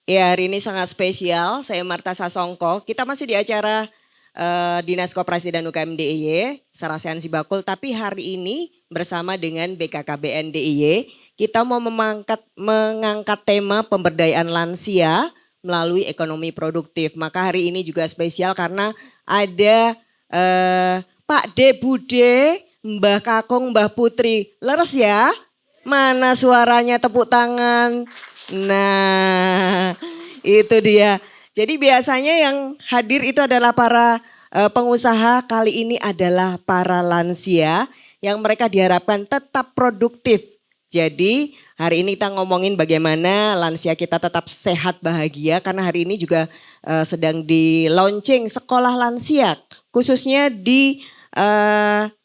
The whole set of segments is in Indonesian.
Ya, hari ini sangat spesial. Saya Marta Sasongko. Kita masih di acara Dinas Koperasi dan UKM DIY, Sarasehan Sibakul. Tapi hari ini bersama dengan BKKBN DIY, kita mau mengangkat tema pemberdayaan lansia melalui ekonomi produktif. Maka hari ini juga spesial karena ada Pak De Bude, Mbah Kakung, Mbah Putri. Leres ya? Mana suaranya, tepuk tangan. Nah, itu dia. Jadi biasanya yang hadir itu adalah para pengusaha, kali ini adalah para lansia yang mereka diharapkan tetap produktif. Jadi hari ini kita ngomongin bagaimana lansia kita tetap sehat bahagia karena hari ini juga sedang di launching sekolah lansia khususnya di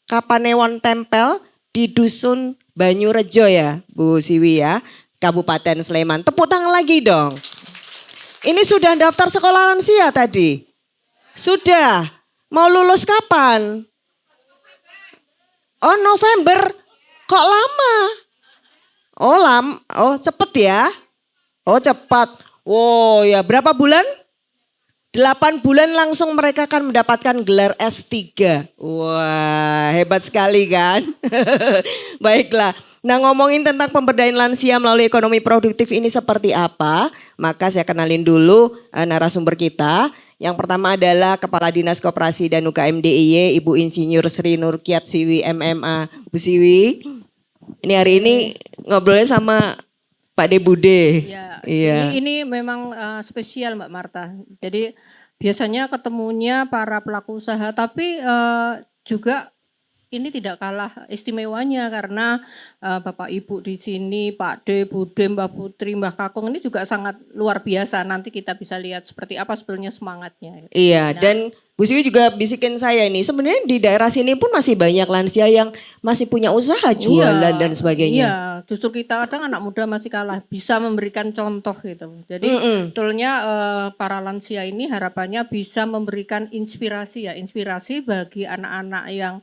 Kapanewon Tempel di Dusun Banyurejo ya Bu Siwi ya. Kabupaten Sleman. Tepuk tangan lagi dong. Ini sudah daftar sekolah lansia tadi? Sudah. Mau lulus kapan? Oh November. Kok lama? Oh cepet ya? Oh cepat. Oh ya berapa bulan? 8 bulan langsung mereka akan mendapatkan gelar S3. Wah hebat sekali kan? Baiklah. Nah ngomongin tentang pemberdayaan lansia melalui ekonomi produktif ini seperti apa, maka saya kenalin dulu narasumber kita. Yang pertama adalah Kepala Dinas Koperasi dan UKM DIY, Ibu Insinyur Sri Nurkiat Siwi MMA. Bu Siwi, ini hari ini ngobrolnya sama Pak De Bude. Ya, Iya. ini memang spesial Mbak Marta. Jadi biasanya ketemunya para pelaku usaha, tapi juga ini tidak kalah istimewanya karena Bapak Ibu di sini, Pak De, Bude, Mbak Putri, Mbak Kakung ini juga sangat luar biasa. Nanti kita bisa lihat seperti apa sebetulnya semangatnya. Iya, dan Bu Siwi juga bisikin saya ini sebenarnya di daerah sini pun masih banyak lansia yang masih punya usaha jualan dan sebagainya. Iya, justru kita kadang anak muda masih kalah bisa memberikan contoh gitu. Jadi betulnya para lansia ini harapannya bisa memberikan inspirasi ya, inspirasi bagi anak-anak yang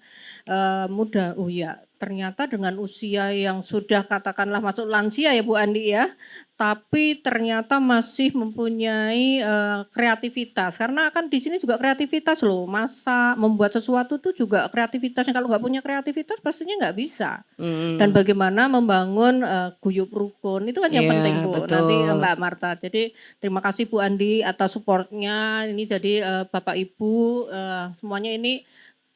muda. Oh ya, ternyata dengan usia yang sudah katakanlah masuk lansia ya Bu Andi ya, tapi ternyata masih mempunyai kreativitas. Karena kan di sini juga kreativitas loh, masak, membuat sesuatu tuh juga kreativitasnya. Kalau nggak punya kreativitas pastinya nggak bisa. Dan bagaimana membangun guyup rukun, itu kan yang penting Bu, betul. nanti Mbak Marta. Jadi terima kasih Bu Andi atas supportnya, ini jadi Bapak Ibu semuanya ini.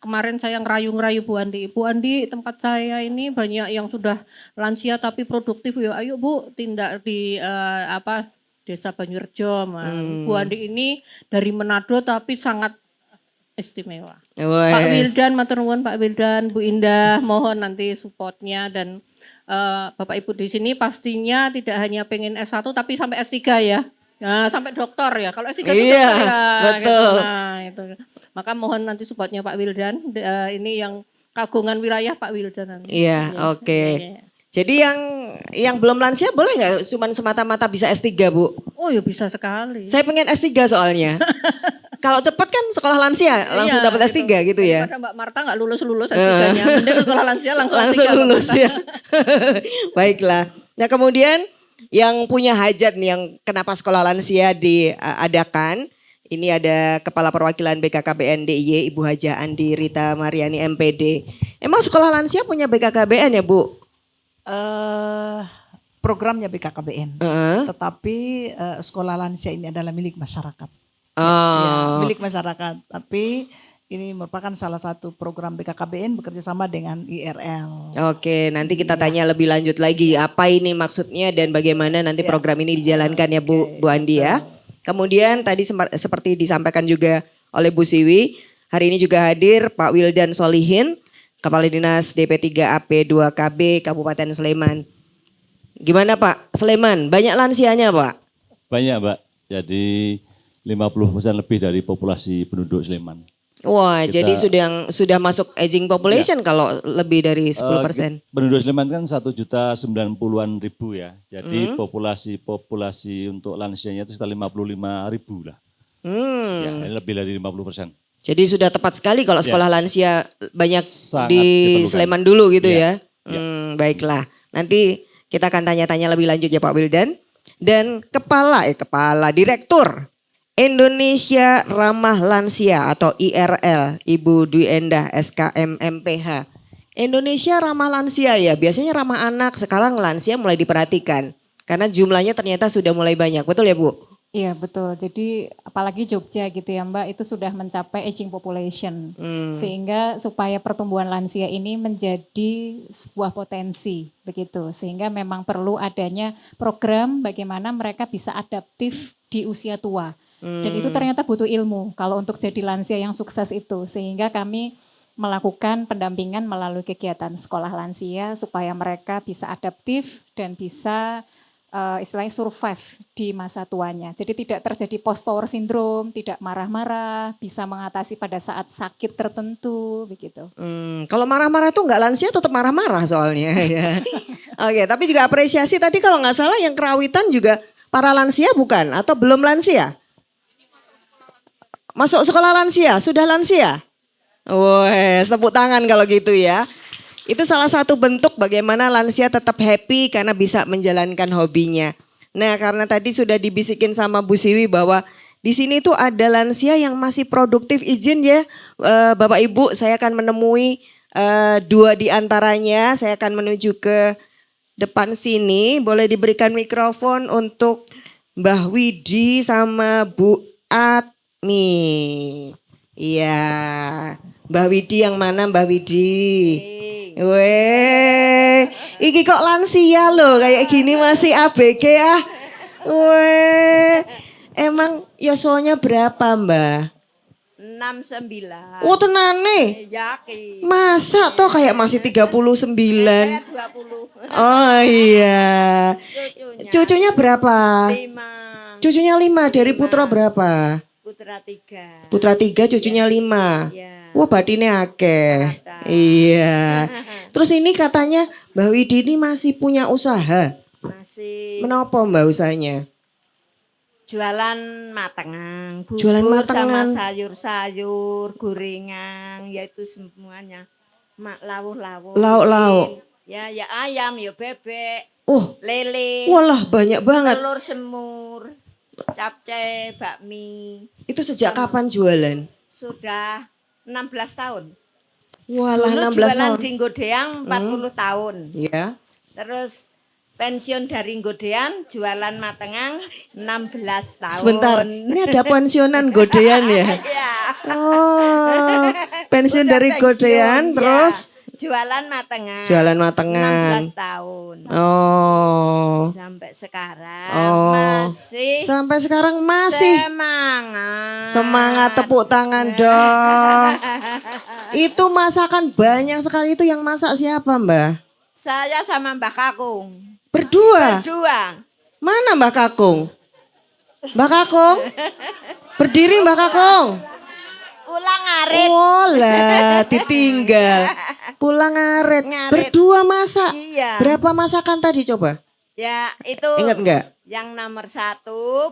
Kemarin saya ngerayu-ngerayu Bu Andi. Bu Andi tempat saya ini banyak yang sudah lansia tapi produktif ya. Ayo Bu tindak di Desa Banyurejo. Bu Andi ini dari Manado tapi sangat istimewa. Pak Wildan, matur nuwun Pak Wildan, Bu Indah, mohon nanti supportnya dan Bapak Ibu di sini pastinya tidak hanya pengen S1 tapi sampai S3 ya. Nah, sampai dokter ya. Kalau S3 itu iya, dokter ya. betul. Gitu. Nah, itu. Maka mohon nanti supportnya Pak Wildan. Ini yang kagungan wilayah Pak Wildan nanti. Iya, oke. Jadi yang belum lansia boleh nggak cuma semata-mata bisa S3 Bu? Oh ya bisa sekali. Saya pengen S3 soalnya. Kalau cepat kan sekolah lansia langsung dapat S3 gitu ya. Daripada Mbak Marta nggak lulus-lulus S3-nya. Mending sekolah lansia langsung S3, lulus ya. Baiklah. Nah kemudian yang punya hajat nih yang kenapa sekolah lansia diadakan. Ini ada Kepala Perwakilan BKKBN DIY Ibu Haja Andi Rita Mariani MPD. Emang sekolah lansia punya BKKBN ya Bu? Programnya BKKBN, tetapi sekolah lansia ini adalah milik masyarakat. Ya, milik masyarakat, tapi ini merupakan salah satu program BKKBN bekerjasama dengan IRL. Oke, nanti kita tanya lebih lanjut lagi apa ini maksudnya dan bagaimana nanti program ini dijalankan ya Bu Andi ya. Kemudian tadi seperti disampaikan juga oleh Bu Siwi, hari ini juga hadir Pak Wildan Solihin, Kepala Dinas DP3AP2KB Kabupaten Sleman. Gimana Pak, Sleman banyak lansianya Pak? Banyak Mbak, jadi 50% lebih dari populasi penduduk Sleman. Wah, jadi sudah masuk aging population kalau lebih dari 10%. Penduduk Sleman kan 1.090.000 ya. Jadi populasi untuk lansianya itu sekitar 55.000 lah. Ya, lebih dari 50%. Jadi sudah tepat sekali kalau sekolah lansia banyak Sangat di diperlukan. Sleman dulu gitu ya. Ya. Baiklah, nanti kita akan tanya-tanya lebih lanjut ya Pak Wildan. dan kepala Direktur Indonesia Ramah Lansia atau IRL, Ibu Dwi Endah SKM MPH. Indonesia Ramah Lansia ya, biasanya ramah anak, sekarang lansia mulai diperhatikan. Karena jumlahnya ternyata sudah mulai banyak, betul ya Bu? Iya betul, jadi apalagi Jogja gitu ya Mbak, itu sudah mencapai aging population. Sehingga supaya pertumbuhan lansia ini menjadi sebuah potensi begitu. Sehingga memang perlu adanya program bagaimana mereka bisa adaptif di usia tua. Dan itu ternyata butuh ilmu kalau untuk jadi lansia yang sukses itu. Sehingga kami melakukan pendampingan melalui kegiatan sekolah lansia supaya mereka bisa adaptif dan bisa istilahnya survive di masa tuanya. Jadi tidak terjadi post power syndrome, tidak marah-marah, bisa mengatasi pada saat sakit tertentu begitu. Kalau marah-marah itu nggak lansia tetap marah-marah soalnya ya. Oke, tapi juga apresiasi tadi kalau nggak salah yang kerawitan juga para lansia bukan atau belum lansia? Masuk sekolah lansia, sudah lansia? Wah, tepuk tangan kalau gitu ya. Itu salah satu bentuk bagaimana lansia tetap happy karena bisa menjalankan hobinya. Nah, karena tadi sudah dibisikin sama Bu Siwi bahwa di sini tuh ada lansia yang masih produktif, izin ya Bapak Ibu, saya akan menemui 2 di antaranya. Saya akan menuju ke depan sini. Boleh diberikan mikrofon untuk Mbah Widi sama Bu Atmi. Iya, Mbah Widi yang mana Mbah Widi? Weh, iki kok lansia loh kayak gini masih ABG ya. Weh, emang yoswonya berapa Mbah? 69. Oh tenane, Yakin. masa toh kayak masih 39? Saya 20. Oh iya, cucunya berapa? 5. Cucunya 5, dari putra berapa? Putra 3. Putra 3, cucunya 5. Iya. Wah batinnya akeh. Ada. Iya. Terus ini katanya Mbak Widi ini masih punya usaha. Masih Menapa Mbak usahanya? jualan matengan, bubur Jualan sama matengan. sayur-sayur, gorengan, yaitu semuanya. Lawuh-lawuh. Lauk-lauk. Ya ayam, ya bebek, Oh, lele, walah banyak banget. telur semur, capcay, bakmi. Itu sejak kapan jualan? Sudah 16 tahun. Walah Dulu 16 jualan tahun. di Nggodean 40 tahun. Iya. Terus pensiun dari Nggodean jualan matengan 16 tahun. Sebentar, ini ada pensiunan godean ya? Iya. Oh, pensiun Udah dari pensiun, godean ya. terus jualan matengan. jualan matengan. 16 tahun. Oh. Sampai sekarang Oh. masih Sampai sekarang masih semangat. semangat, tepuk tangan dong. Itu masakan banyak sekali, itu yang masak siapa Mbah? Saya sama Mbak Kakung. Berdua? Berdua. Mana Mbak Kakung? Mbak Kakung? Berdiri Mbak Kakung? Pulang ngarit. Oh lah, ditinggal. Pulang ngaret. Ngaret. Berdua masak. Iya. Berapa masakan tadi coba? Ya itu Ingat enggak? yang nomor 1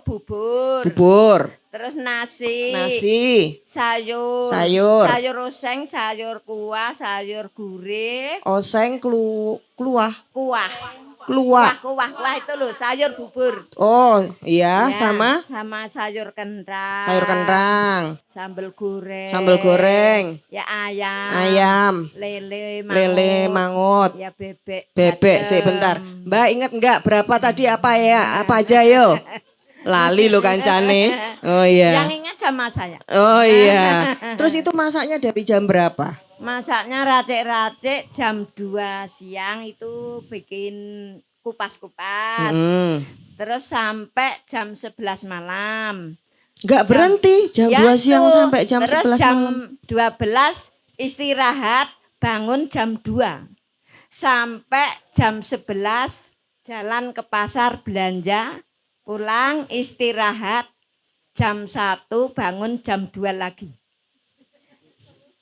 bubur. Bubur, Terus nasi. nasi, Sayur. Sayur. Sayur oseng, sayur kuah, sayur gurih. oseng, kluah, Kuah. kluah. Kuah itu loh sayur bubur. Oh iya, Ya, sama sama sayur kentang. sayur kentang, Sambal goreng. sambal goreng, Ya ayam. ayam, Lele mangut. lele mangut, Ya bebek. bebek. adem. Sebentar, Mbak ingat enggak berapa tadi apa ya? Apa aja yo? Lali lo kancane. Oh iya. Yang ingat sama saya. Oh iya. Terus itu masaknya dari jam berapa? Masaknya racik-racik jam 2 siang itu bikin kupas-kupas. Terus sampai jam 11 malam. Enggak berhenti jam Ya 2 siang tuh. sampai jam Terus 11 jam malam. 12 istirahat, bangun jam 2. Sampai jam 11 jalan ke pasar belanja, pulang istirahat, jam 1 bangun jam 2 lagi.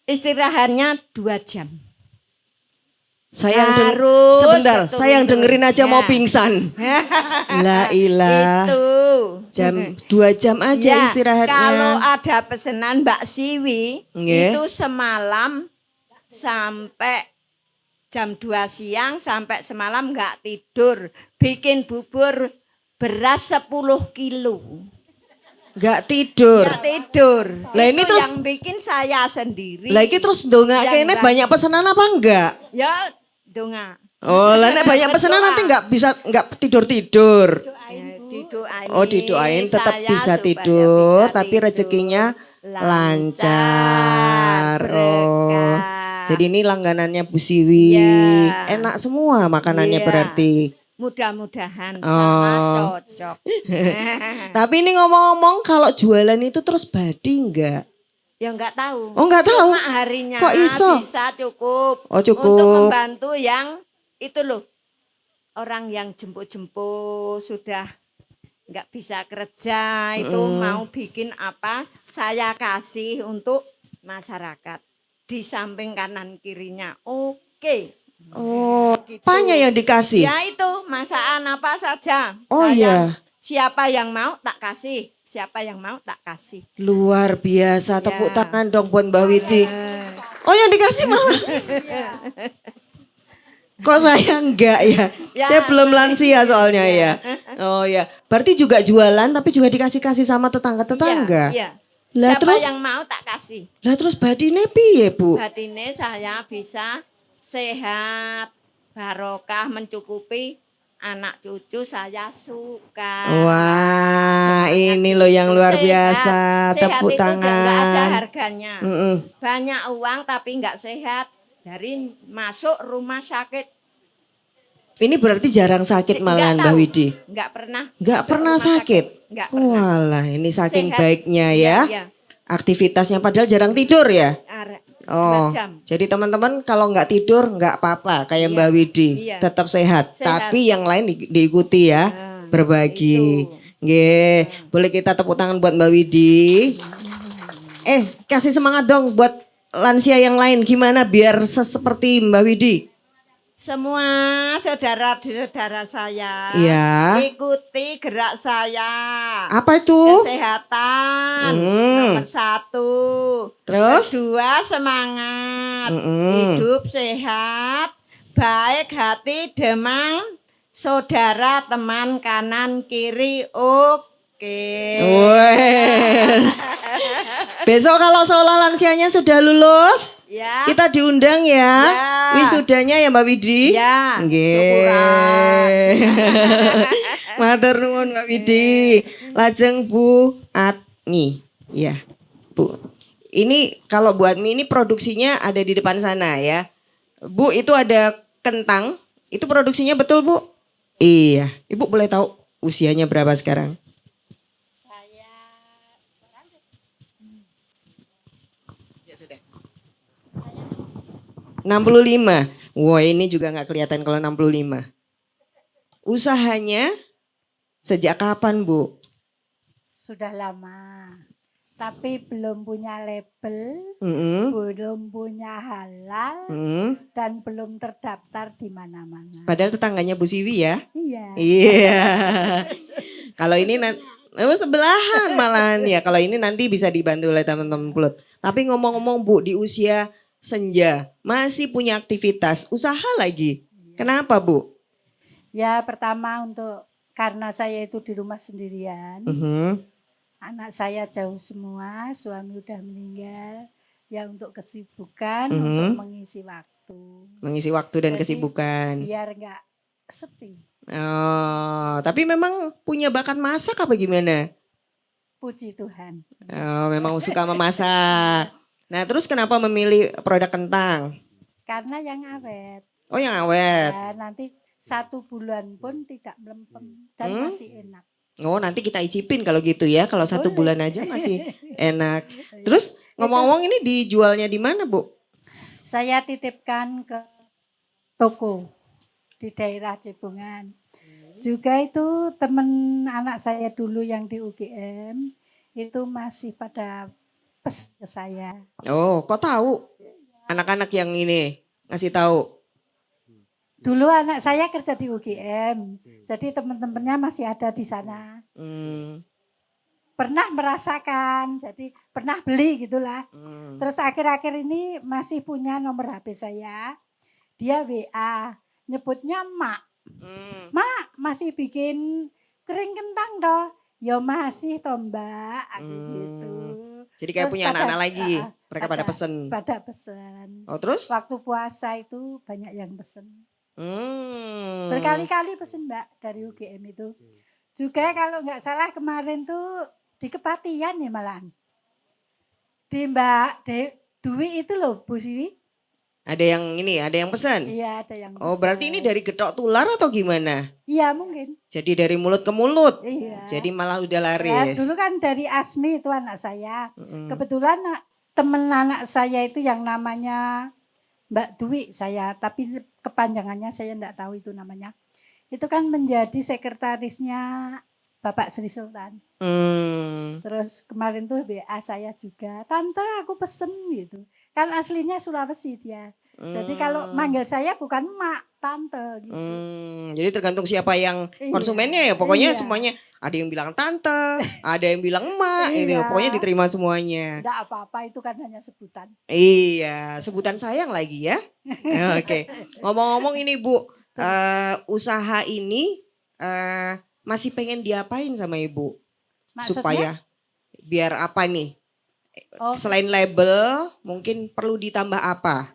Istirahatnya 2 jam. Saya Harus sebentar, betul saya yang itu. dengerin aja Ya. mau pingsan. La ilah. Itu. Jam 2 jam aja Ya, istirahatnya. kalau ada pesanan Mbak Siwi, Nggih. itu semalam sampai jam 2 siang sampai semalam nggak tidur. Bikin bubur beras 10 kilo. Nggak tidur. Nggak tidur. Lah ini Itu terus- yang bikin saya sendiri. Lah iki terus ndonga Yang kene banyak. banyak pesanan apa enggak? Ya, donga. Oh, lah nek banyak pesanan nanti nggak tidur-tidur. Ya, didoain. Oh, didoain tetap saya bisa supaya tidur, bisa tapi tidur. rezekinya lancar. Oh. berkah. Jadi ini langganannya Bu Siwi. Iya. Enak semua makanannya Iya. berarti. Mudah-mudahan Oh. sama cocok. Tapi ini ngomong-ngomong kalau jualan itu terus badi enggak? Ya enggak tahu. Oh, enggak tahu. Cuma harinya Kok iso? bisa cukup. Oh, cukup. Untuk membantu yang itu loh. Orang yang jemput-jemput sudah enggak bisa kerja itu mau bikin apa saya kasih untuk masyarakat. Di samping kanan kirinya. Oke. Oh, Gitu. apanya yang dikasih? Ya itu masakan apa saja. Oh, iya. Siapa yang mau tak kasih. Siapa yang mau tak kasih. Luar biasa, tepuk Ya. tangan dong buat Mbak Widi. Oh, yang dikasih malah. Kok saya enggak ya? Ya, Saya belum lansia soalnya ya. Oh ya, berarti juga jualan tapi juga dikasih-kasih sama tetangga-tetangga. Iya. Lah Siapa terus, yang mau tak kasih. lah terus badine piye, Bu? Batine saya bisa sehat, barokah mencukupi anak cucu saya suka. Wah, ini loh yang luar biasa. Tepuk Sehat itu enggak ada tangan. harganya. Mm-mm. Banyak uang tapi enggak sehat. Dari masuk rumah sakit. Ini berarti jarang sakit malahan Mbak Widi. Enggak pernah. Enggak masuk pernah rumah sakit. Enggak pernah. Walah, ini saking Sehat. baiknya Iya, ya. iya. Aktivitasnya padahal jarang tidur ya. Oh, 2 jam. jadi teman-teman kalau nggak tidur nggak apa-apa kayak Iya, Mbak Widi, iya. tetap sehat. Sehat. Tapi yang lain diikuti ya, Nah, berbagi. itu. Nggih, boleh kita tepuk tangan buat Mbak Widi. Kasih semangat dong buat lansia yang lain gimana biar seperti Mbak Widi. Semua saudara-saudara saya Iya. ikuti gerak saya. Apa itu? Kesehatan nomor 1. Terus? Kedua semangat. Mm-mm. Hidup sehat, baik hati, demang, saudara, teman, kanan, kiri, oke. Wes. Besok kalau seolah lansianya sudah lulus, Ya. kita diundang ya. Ya. Wisudanya ya Mbak Widi. Ya, Nggih. Matur nuwun Mbak Widi. Lajeng Bu Atmi. Ya, Bu. Ini kalau Bu Atmi ini produksinya ada di depan sana ya. Bu, itu ada kentang. Itu produksinya betul, Bu? Iya. Ibu boleh tahu usianya berapa sekarang? 65. Wah, ini juga nggak kelihatan kalau 65. Usahanya sejak kapan, Bu? Sudah lama, tapi belum punya label, Mm-mm. belum punya halal, Mm. dan belum terdaftar di mana-mana. Padahal tetangganya Bu Siwi ya. Iya. Iya. Kalau ini sebelahan malahan ya. Kalau ini nanti bisa dibantu oleh teman-teman Pulut. Tapi ngomong-ngomong Bu, di usia senja masih punya aktivitas usaha lagi. Kenapa Bu? Ya pertama karena saya itu di rumah sendirian, Mhm. anak saya jauh semua, suami udah meninggal. Ya untuk kesibukan, Mhm. untuk mengisi waktu. Mengisi waktu dan Jadi, kesibukan. Biar nggak sepi. Oh, tapi memang punya bakat masak apa gimana? Puji Tuhan. Oh, memang suka memasak. Nah, terus kenapa memilih produk kentang? Karena yang awet. Oh, yang awet. Ya, nanti 1 bulan pun tidak melempem dan masih enak. Oh, nanti kita icipin kalau gitu ya. Kalau 1 bulan aja masih enak. Terus ngomong-ngomong ini dijualnya di mana, Bu? Saya titipkan ke toko di daerah Cibungan. Juga itu teman anak saya dulu yang di UGM itu masih pada pesan ke saya. Oh, kok tahu? Anak-anak yang ini ngasih tahu. Dulu anak saya kerja di UGM, jadi teman-temannya masih ada di sana. Hmm, Pernah merasakan, jadi pernah beli gitulah. hmm. Terus akhir-akhir ini masih punya nomor HP saya. Dia WA, nyebutnya Mak. Hmm. Mak masih bikin kering kentang toh. Ya masih toh Mbak, aku gitu. Jadi kayak Terus punya anak-anak lagi, mereka pada pada- pesen. Pada pesen. Oh terus? Waktu puasa itu banyak yang pesen. Hmm. Berkali-kali pesen Mbak dari UGM itu. Juga kalau nggak salah kemarin tuh di Kepatihan ya malahan. Di Mbak Dwi itu loh Bu Siwi. Ada yang ini, ada yang pesan? Iya ada yang Oh pesen. berarti ini dari getok tular atau gimana? Iya mungkin. Jadi dari mulut ke mulut. Iya. Jadi malah udah Ya, laris. dulu kan dari Asmi itu anak saya. Mm-mm. Kebetulan temen anak saya itu yang namanya Mbak Dwi saya. Tapi kepanjangannya saya enggak tahu itu namanya. Itu kan menjadi sekretarisnya Bapak Sri Sultan. Terus kemarin tuh WA saya juga. Tante aku pesen gitu. Kan aslinya Sulawesi dia. Jadi kalau manggil saya bukan mak, tante gitu. Jadi tergantung siapa yang Iya. konsumennya ya. Pokoknya Iya. semuanya ada yang bilang tante, ada yang bilang emak gitu. Iya. Pokoknya diterima semuanya. Enggak apa-apa itu kan hanya sebutan. Iya, sebutan sayang lagi ya. Oke. Ngomong-ngomong ini Bu, usaha ini masih pengen diapain sama Ibu? Maksudnya? Supaya biar apa nih? Oh, Selain label, mungkin perlu ditambah apa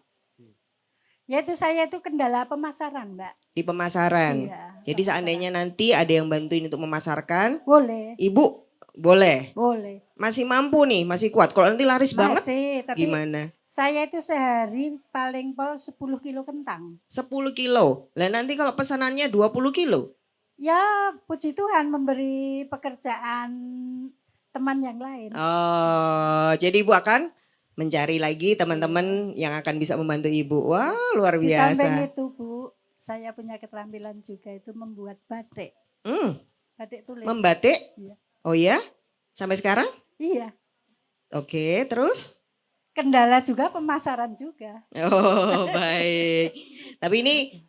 ya itu saya itu kendala pemasaran, Mbak. di pemasaran? Iya, Jadi seandainya nanti ada yang bantuin untuk memasarkan, Boleh, Ibu boleh. boleh. Masih mampu nih, masih kuat. Kalau nanti laris banget Masih, tapi gimana? saya itu sehari paling pol 10 kilo kentang. 10 kilo. Lah nanti kalau pesanannya 20 kilo. Ya, puji Tuhan memberi pekerjaan teman yang lain. Oh, jadi Ibu akan mencari lagi teman-teman yang akan bisa membantu Ibu. Wah, luar Di samping biasa. itu, Bu, saya punya keterampilan juga itu membuat batik. Hmm, Batik tulis. membatik? Iya. Oh ya? Sampai sekarang? Iya. Oke, terus? Kendala juga pemasaran juga. Oh, baik. Tapi ini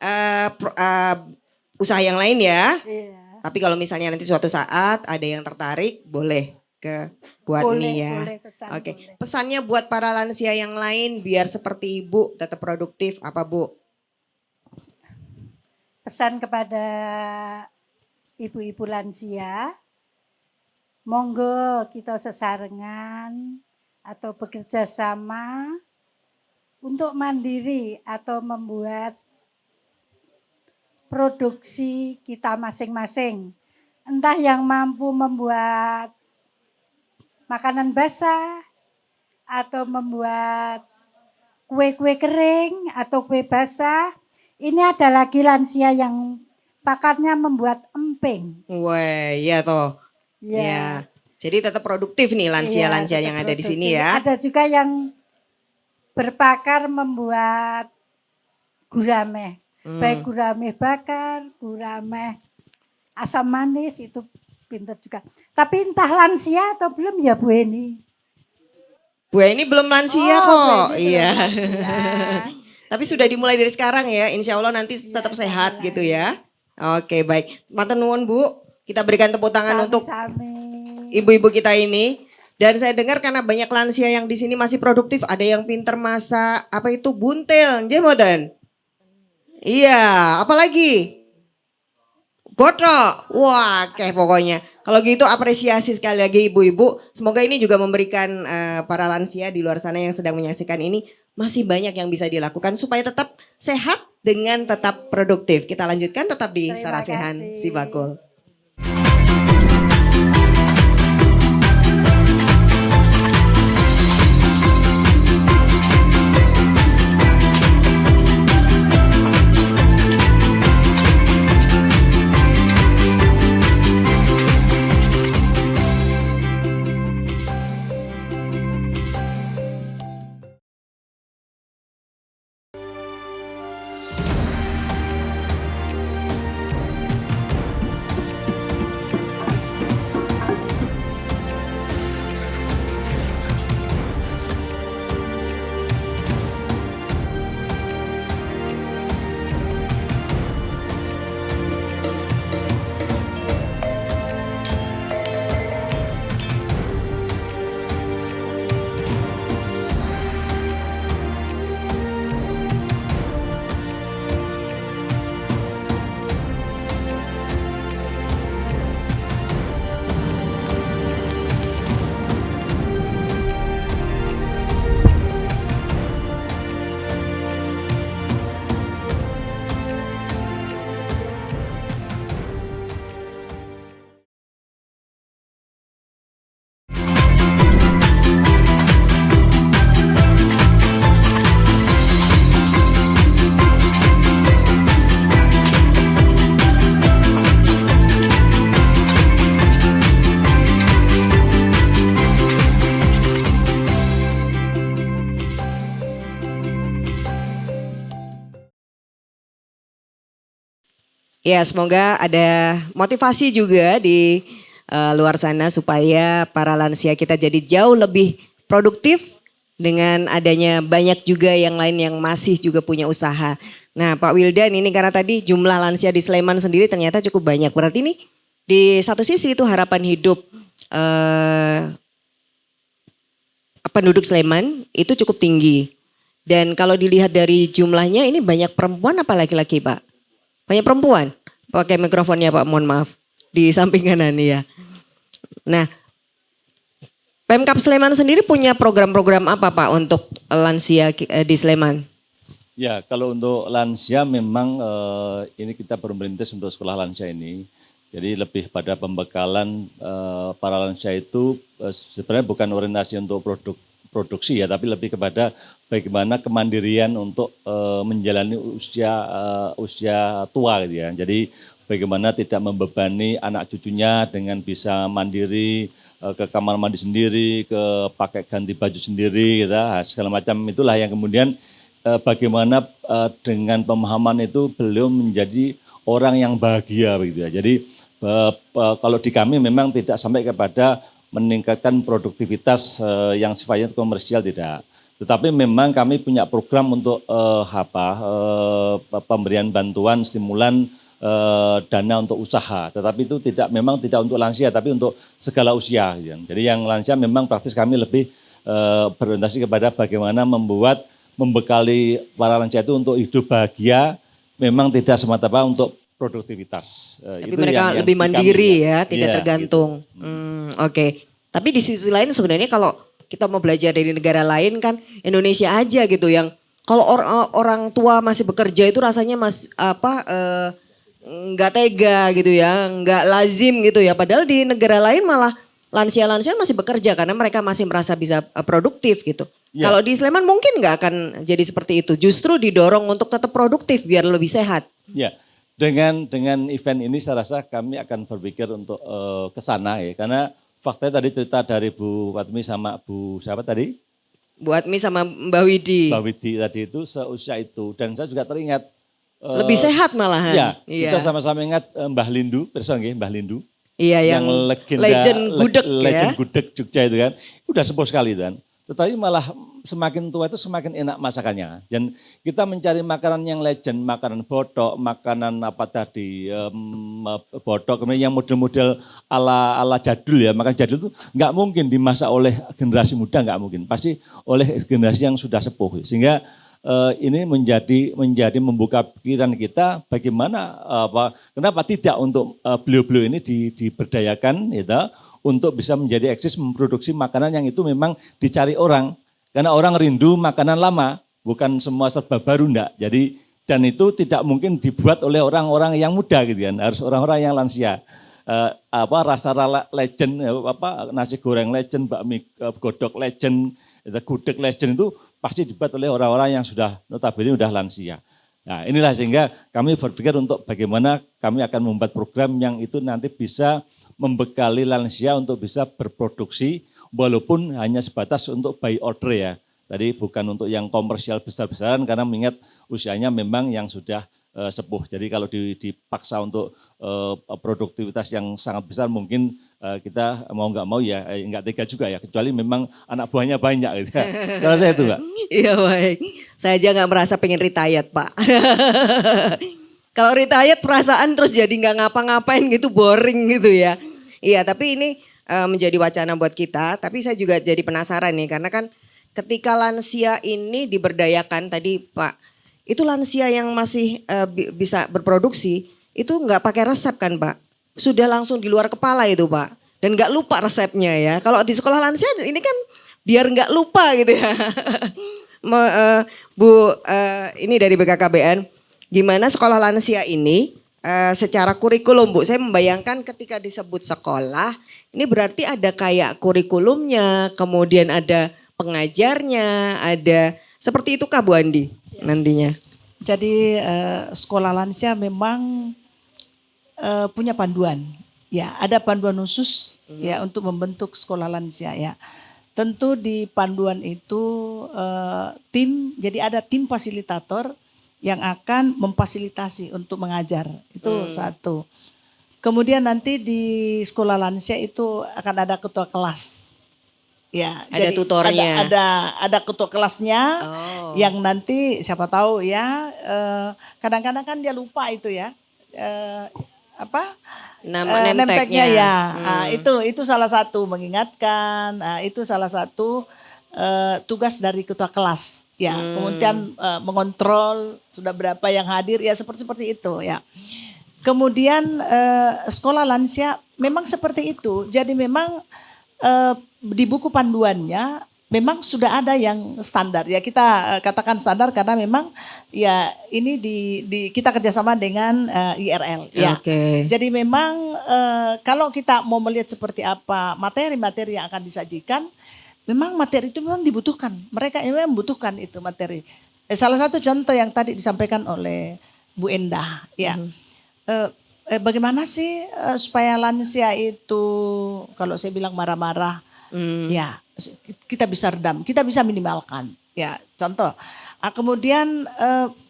usaha yang lain ya. Iya. Tapi kalau misalnya nanti suatu saat ada yang tertarik, boleh ke buat Boleh, nih ya. boleh pesan. Oke, Boleh. pesannya buat para lansia yang lain biar seperti Ibu tetap produktif apa Bu? Pesan kepada ibu-ibu lansia, monggo kita sesarengan atau bekerja sama untuk mandiri atau membuat produksi kita masing-masing. Entah yang mampu membuat makanan basah atau membuat kue-kue kering atau kue basah. Ini ada lagi lansia yang pakatnya membuat emping. Wah, iya toh. Ya. Jadi tetap produktif nih lansia-lansia Iya, yang tetap ada di sini produktif. ya. Ada juga yang berpakar membuat gurame. Baik gurame bakar, gurame asam manis itu pintar juga. Tapi entah lansia atau belum ya Bu Eni. Bu ini belum lansia Oh, kok. Bu Eni belum Iya. lansia. Tapi sudah dimulai dari sekarang ya. Insya Allah nanti tetap sehat mulai. gitu ya. Oke, baik. Matur nuwun Bu. Kita berikan tepuk tangan untuk Sami-sami. ibu-ibu kita ini. Dan saya dengar karena banyak lansia yang di sini masih produktif, ada yang pinter masak, apa itu buntel, nggih mboten? Iya, apalagi? Botrok. Wah, kayak pokoknya. Kalau gitu apresiasi sekali lagi ibu-ibu. Semoga ini juga memberikan para lansia di luar sana yang sedang menyaksikan ini masih banyak yang bisa dilakukan supaya tetap sehat dengan tetap produktif. Kita lanjutkan tetap di Terima Sarasehan kasih. Sibakul. Ya, semoga ada motivasi juga di luar sana supaya para lansia kita jadi jauh lebih produktif dengan adanya banyak juga yang lain yang masih juga punya usaha. Nah, Pak Wildan ini karena tadi jumlah lansia di Sleman sendiri ternyata cukup banyak. Berarti ini di satu sisi itu harapan hidup penduduk Sleman itu cukup tinggi. Dan kalau dilihat dari jumlahnya ini banyak perempuan apa laki-laki, Pak? Banyak perempuan. Pakai mikrofonnya, Pak, mohon maaf. Di samping kanan ya. Nah, Pemkab Sleman sendiri punya program-program apa, Pak, untuk lansia di Sleman? Ya, kalau untuk lansia memang ini kita bermerintis untuk sekolah lansia ini. Jadi lebih pada pembekalan para lansia itu sebenarnya bukan orientasi untuk produksi ya, tapi lebih kepada bagaimana kemandirian untuk menjalani usia tua gitu ya. Jadi bagaimana tidak membebani anak cucunya dengan bisa mandiri ke kamar mandi sendiri, ke pakai ganti baju sendiri gitu, segala macam itulah yang kemudian bagaimana dengan pemahaman itu beliau menjadi orang yang bahagia begitu ya. Jadi kalau di kami memang tidak sampai kepada meningkatkan produktivitas yang sifatnya komersial tidak. Tetapi memang kami punya program untuk pemberian bantuan stimulan dana untuk usaha. Tetapi itu memang tidak untuk lansia tapi untuk segala usia. Jadi yang lansia memang praktis kami lebih berorientasi kepada bagaimana membekali para lansia itu untuk hidup bahagia, memang tidak semata-mata untuk produktivitas. Tapi itu mereka yang lebih mandiri ya, tidak Iya, tergantung. gitu. Oke. Tapi di sisi lain sebenarnya kalau kita mau belajar dari negara lain kan Indonesia aja gitu yang kalau orang tua masih bekerja itu rasanya nggak tega gitu ya, nggak lazim gitu ya. Padahal di negara lain malah lansia-lansia masih bekerja karena mereka masih merasa bisa produktif gitu. Ya. Kalau di Sleman mungkin nggak akan jadi seperti itu. Justru didorong untuk tetap produktif biar lebih sehat. Ya, dengan event ini saya rasa kami akan berpikir untuk ke sana ya. Karena faktanya tadi cerita dari Bu Fatmi sama Bu siapa tadi? Bu Atmi sama Mbak Widi. Mbak Widi tadi itu seusia itu. Dan saya juga teringat. Lebih sehat malahan. Ya, Iya. kita sama-sama ingat Mbah Lindu, perso nggih, Mbah Lindu. Iya yang legend gudeg ya. Legend gudeg Jogja itu kan. Udah sepuh sekali itu kan. Tetapi malah semakin tua itu semakin enak masakannya. Dan kita mencari makanan yang legend, makanan botok, makanan apa tadi, botok, kemudian yang model-model ala jadul ya. Makanan jadul itu nggak mungkin dimasak oleh generasi muda, nggak mungkin. Pasti oleh generasi yang sudah sepuh. Sehingga ini menjadi membuka pikiran kita bagaimana kenapa tidak untuk beliau-beliau ini diberdayakan gitu, untuk bisa menjadi eksis memproduksi makanan yang itu memang dicari orang. Karena orang rindu makanan lama, bukan semua serba baru enggak. Jadi dan itu tidak mungkin dibuat oleh orang-orang yang muda gitu kan, harus orang-orang yang lansia. Rasa legend, nasi goreng legend, bakmi godok legend, gudeg legend itu pasti dibuat oleh orang-orang yang sudah notabene sudah lansia. Nah inilah sehingga kami berpikir untuk bagaimana kami akan membuat program yang itu nanti bisa membekali lansia untuk bisa berproduksi walaupun hanya sebatas untuk by order ya. Tadi bukan untuk yang komersial besar-besaran karena mengingat usianya memang yang sudah sepuh. Jadi kalau dipaksa untuk produktivitas yang sangat besar mungkin kita mau nggak mau ya nggak tega juga ya. Kecuali memang anak buahnya banyak gitu ya. Kalau saya itu Mbak. Iya baik. Saya aja nggak merasa pengen retired Pak. Kalau retired perasaan terus jadi nggak ngapa-ngapain gitu boring gitu ya. Iya tapi ini menjadi wacana buat kita. Tapi saya juga jadi penasaran nih karena kan ketika lansia ini diberdayakan tadi Pak. Itu lansia yang masih bisa berproduksi itu nggak pakai resep kan Pak. Sudah langsung di luar kepala itu Pak. Dan nggak lupa resepnya ya. Kalau di sekolah lansia ini kan biar nggak lupa gitu ya. Bu ini dari BKKBN. Gimana sekolah lansia ini secara kurikulum Bu. Saya membayangkan ketika disebut sekolah ini berarti ada kayak kurikulumnya. Kemudian ada pengajarnya. Ada seperti itu kah Bu Andi nantinya? Jadi sekolah lansia memang punya panduan. Ya, ada panduan khusus ya untuk membentuk sekolah lansia ya. Tentu di panduan itu jadi ada tim fasilitator yang akan memfasilitasi untuk mengajar. Itu satu. Kemudian nanti di sekolah lansia itu akan ada ketua kelas. Ya, Ada jadi tutornya. Ada ketua kelasnya Oh. yang nanti siapa tahu ya kadang-kadang kan dia lupa itu ya. Apa? Nama name Name-tag-nya tag-nya. ya. Itu salah satu mengingatkan, itu salah satu tugas dari ketua kelas. Ya, kemudian mengontrol sudah berapa yang hadir ya seperti itu ya. Kemudian sekolah lansia memang seperti itu. Jadi memang di buku panduannya memang sudah ada yang standar ya, kita katakan standar karena memang ya ini kita kerjasama dengan IRL ya. Oke. Jadi memang kalau kita mau melihat seperti apa materi-materi yang akan disajikan, memang materi itu memang dibutuhkan. Mereka ini memang membutuhkan itu materi. Salah satu contoh yang tadi disampaikan oleh Bu Endah ya. Bagaimana sih supaya lansia itu kalau saya bilang marah-marah ya kita bisa redam, kita bisa minimalkan ya contoh. Kemudian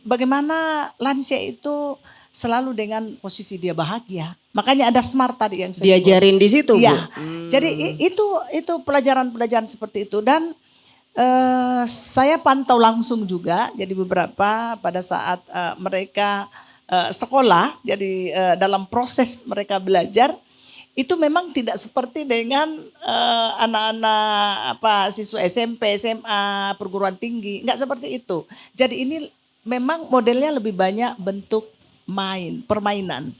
bagaimana lansia itu selalu dengan posisi dia bahagia. Makanya ada SMART tadi yang saya Diajarin di situ, Bu. ya. Jadi itu pelajaran-pelajaran seperti itu dan saya pantau langsung juga. Jadi beberapa pada saat mereka sekolah, jadi dalam proses mereka belajar itu memang tidak seperti dengan anak-anak siswa SMP, SMA, perguruan tinggi, enggak seperti itu. Jadi ini memang modelnya lebih banyak bentuk permainan.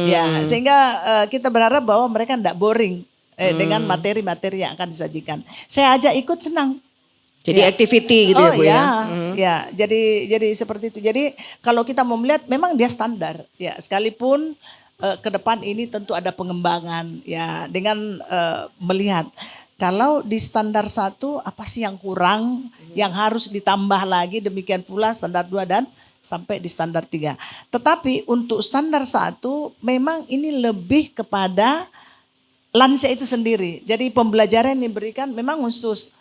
Ya, sehingga kita berharap bahwa mereka enggak boring dengan materi-materi yang akan disajikan. Saya ajak ikut senang. Jadi activity gitu ya, Bu ya. Ya, jadi seperti itu. Jadi kalau kita mau melihat memang dia standar ya, sekalipun ke depan ini tentu ada pengembangan ya dengan melihat kalau di standar 1 apa sih yang kurang yang harus ditambah lagi, demikian pula standar 2 dan sampai di standar 3. Tetapi untuk standar 1 memang ini lebih kepada lansia itu sendiri. Jadi pembelajaran yang diberikan memang khusus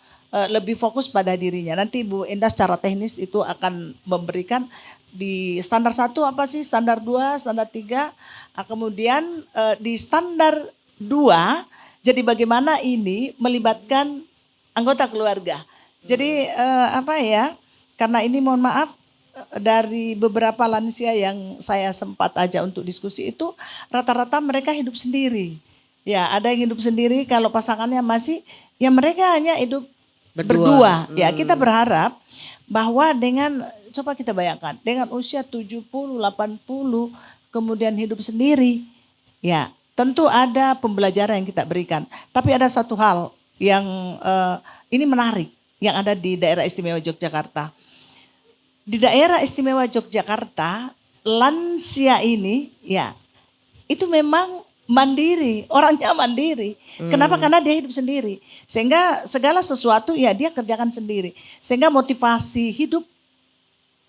lebih fokus pada dirinya. Nanti Bu Endah secara teknis itu akan memberikan di standar 1 apa sih, standar 2, standar 3. Kemudian di standar 2 jadi bagaimana ini melibatkan anggota keluarga. Jadi karena ini mohon maaf dari beberapa lansia yang saya sempat aja untuk diskusi itu rata-rata mereka hidup sendiri. Ya, ada yang hidup sendiri, kalau pasangannya masih ya mereka hanya hidup berdua. Ya, kita berharap bahwa dengan coba kita bayangkan dengan usia 70, 80 kemudian hidup sendiri. Ya, tentu ada pembelajaran yang kita berikan. Tapi ada satu hal yang ini menarik yang ada di daerah istimewa Yogyakarta. Di daerah istimewa Yogyakarta, lansia ini ya itu memang mandiri, orangnya mandiri. Kenapa? Karena dia hidup sendiri. Sehingga segala sesuatu ya dia kerjakan sendiri. Sehingga motivasi hidup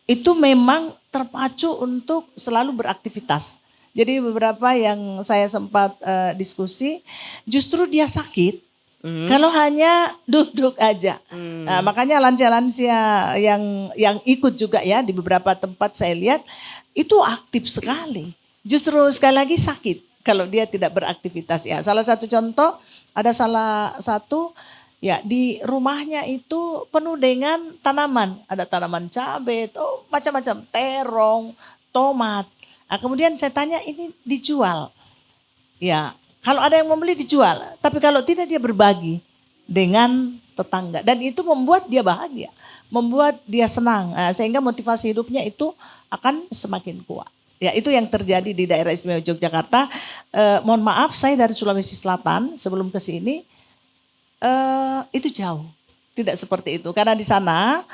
itu memang terpacu untuk selalu beraktivitas. Jadi beberapa yang saya sempat diskusi, justru dia sakit kalau hanya duduk aja. Nah, makanya lansia-lansia yang ikut juga ya di beberapa tempat saya lihat itu aktif sekali. Justru sekali lagi sakit kalau dia tidak beraktivitas ya. Salah satu contoh, ada salah satu ya di rumahnya itu penuh dengan tanaman. Ada tanaman cabai, macam-macam, terong, tomat. Nah, kemudian saya tanya ini dijual. Ya, kalau ada yang membeli dijual. Tapi kalau tidak dia berbagi dengan tetangga. Dan itu membuat dia bahagia, membuat dia senang. Nah, sehingga motivasi hidupnya itu akan semakin kuat. Ya, itu yang terjadi di daerah istimewa Yogyakarta. Mohon maaf saya dari Sulawesi Selatan sebelum ke sini itu jauh. Tidak seperti itu. Karena di sana